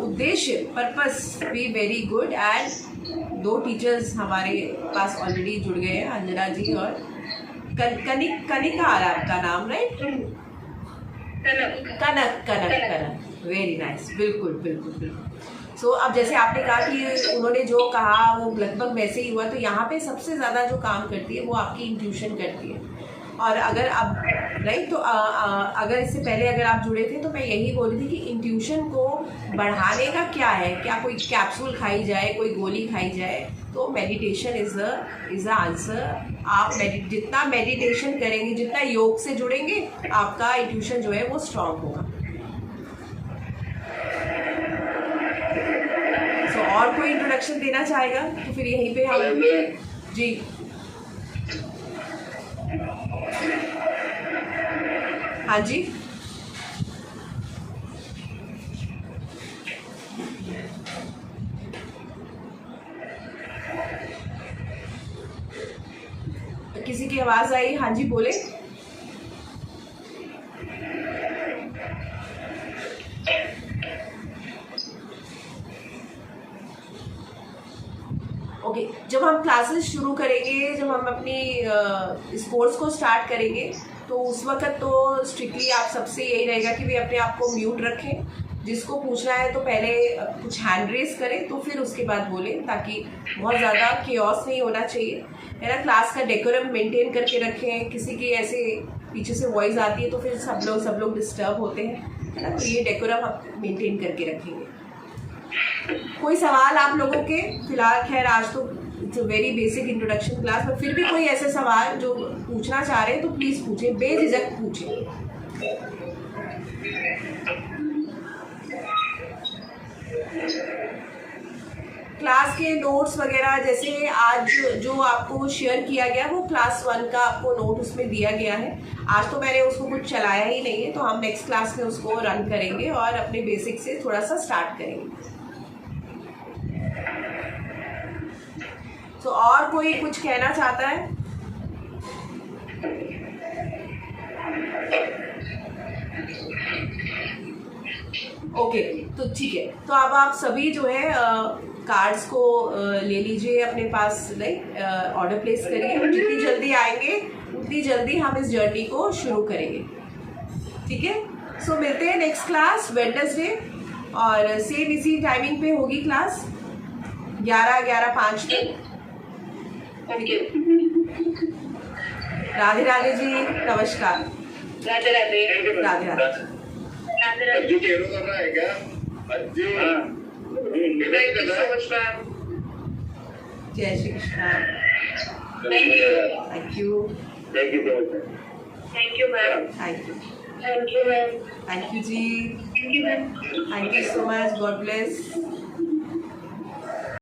उद्देश्य, पर्पस भी वेरी गुड। एंड 2 टीचर्स हमारे पास ऑलरेडी जुड़ गए हैं, अंजना जी और कनिका आ रहा है आपका नाम, राइट? कनक, वेरी नाइस, बिल्कुल बिल्कुल बिल्कुल। सो अब जैसे आपने कहा कि उन्होंने जो कहा वो लगभग वैसे ही हुआ, तो यहाँ पे सबसे ज़्यादा जो काम करती है वो आपकी इंट्यूशन करती है। और अगर अब राइट, तो अगर इससे पहले अगर आप जुड़े थे तो मैं यही बोल रही थी कि इंट्यूशन को बढ़ाने का क्या है, क्या कोई कैप्सूल खाई जाए, कोई गोली खाई जाए? तो मेडिटेशन इज़ अ आंसर। आप जितना मेडिटेशन करेंगे, जितना योग से जुड़ेंगे, आपका इंट्यूशन जो है वो स्ट्रांग होगा। सो और कोई इंट्रोडक्शन देना चाहेगा तो फिर यहीं पे हम जी हाँ जी। किसी की आवाज आई? हाँ जी बोले। ओके, जब हम क्लासेस शुरू करेंगे, जब हम अपनी इस कोर्स को स्टार्ट करेंगे, तो उस वक्त तो स्ट्रिक्टली आप सबसे यही रहेगा कि वे अपने आप को म्यूट रखें। जिसको पूछना है तो पहले कुछ हैंड रेस करें, तो फिर उसके बाद बोलें, ताकि बहुत ज़्यादा केओस नहीं होना चाहिए, है ना। क्लास का डेकोरम मेंटेन करके रखें। किसी की ऐसे पीछे से वॉइस आती है तो फिर सब लोग डिस्टर्ब होते हैं, है ना। तो ये डेकोरम आप मेंटेन करके रखेंगे। कोई सवाल आप लोगों के? फिलहाल खैर आज तो it's a very basic introduction class, पर फिर भी कोई ऐसे सवाल जो पूछना चाह रहे हैं तो प्लीज़ पूछें, बेझिझक पूछें। क्लास के नोट्स वगैरह जैसे आज जो आपको शेयर किया गया वो क्लास 1 का आपको नोट उसमें दिया गया है। आज तो मैंने उसको कुछ चलाया ही नहीं है, तो हम नेक्स्ट क्लास में उसको रन करेंगे और अपने बेसिक से थोड़ा सा स्टार्ट करेंगे। तो और कोई कुछ कहना चाहता है? ओके, तो ठीक है। तो अब आप सभी जो है कार्ड्स को ले लीजिए अपने पास, लाइक ऑर्डर प्लेस करिए, और जितनी जल्दी आएंगे उतनी जल्दी हम इस जर्नी को शुरू करेंगे, ठीक है। सो मिलते हैं नेक्स्ट क्लास वेडनेसडे, और सेम इसी टाइमिंग पे होगी क्लास 11:05 तक। राधे राधे जी, नमस्कार। राधे राधे। राधे राधे। अज्जू केरो करना है क्या? अज्जू जय Shri Krishna. Thank you. Thank you. Thank you so much. Thank you ma'am. Thank you. Thank you ma'am. Thank you जी। Thank you ma'am. Thank you so much. God bless.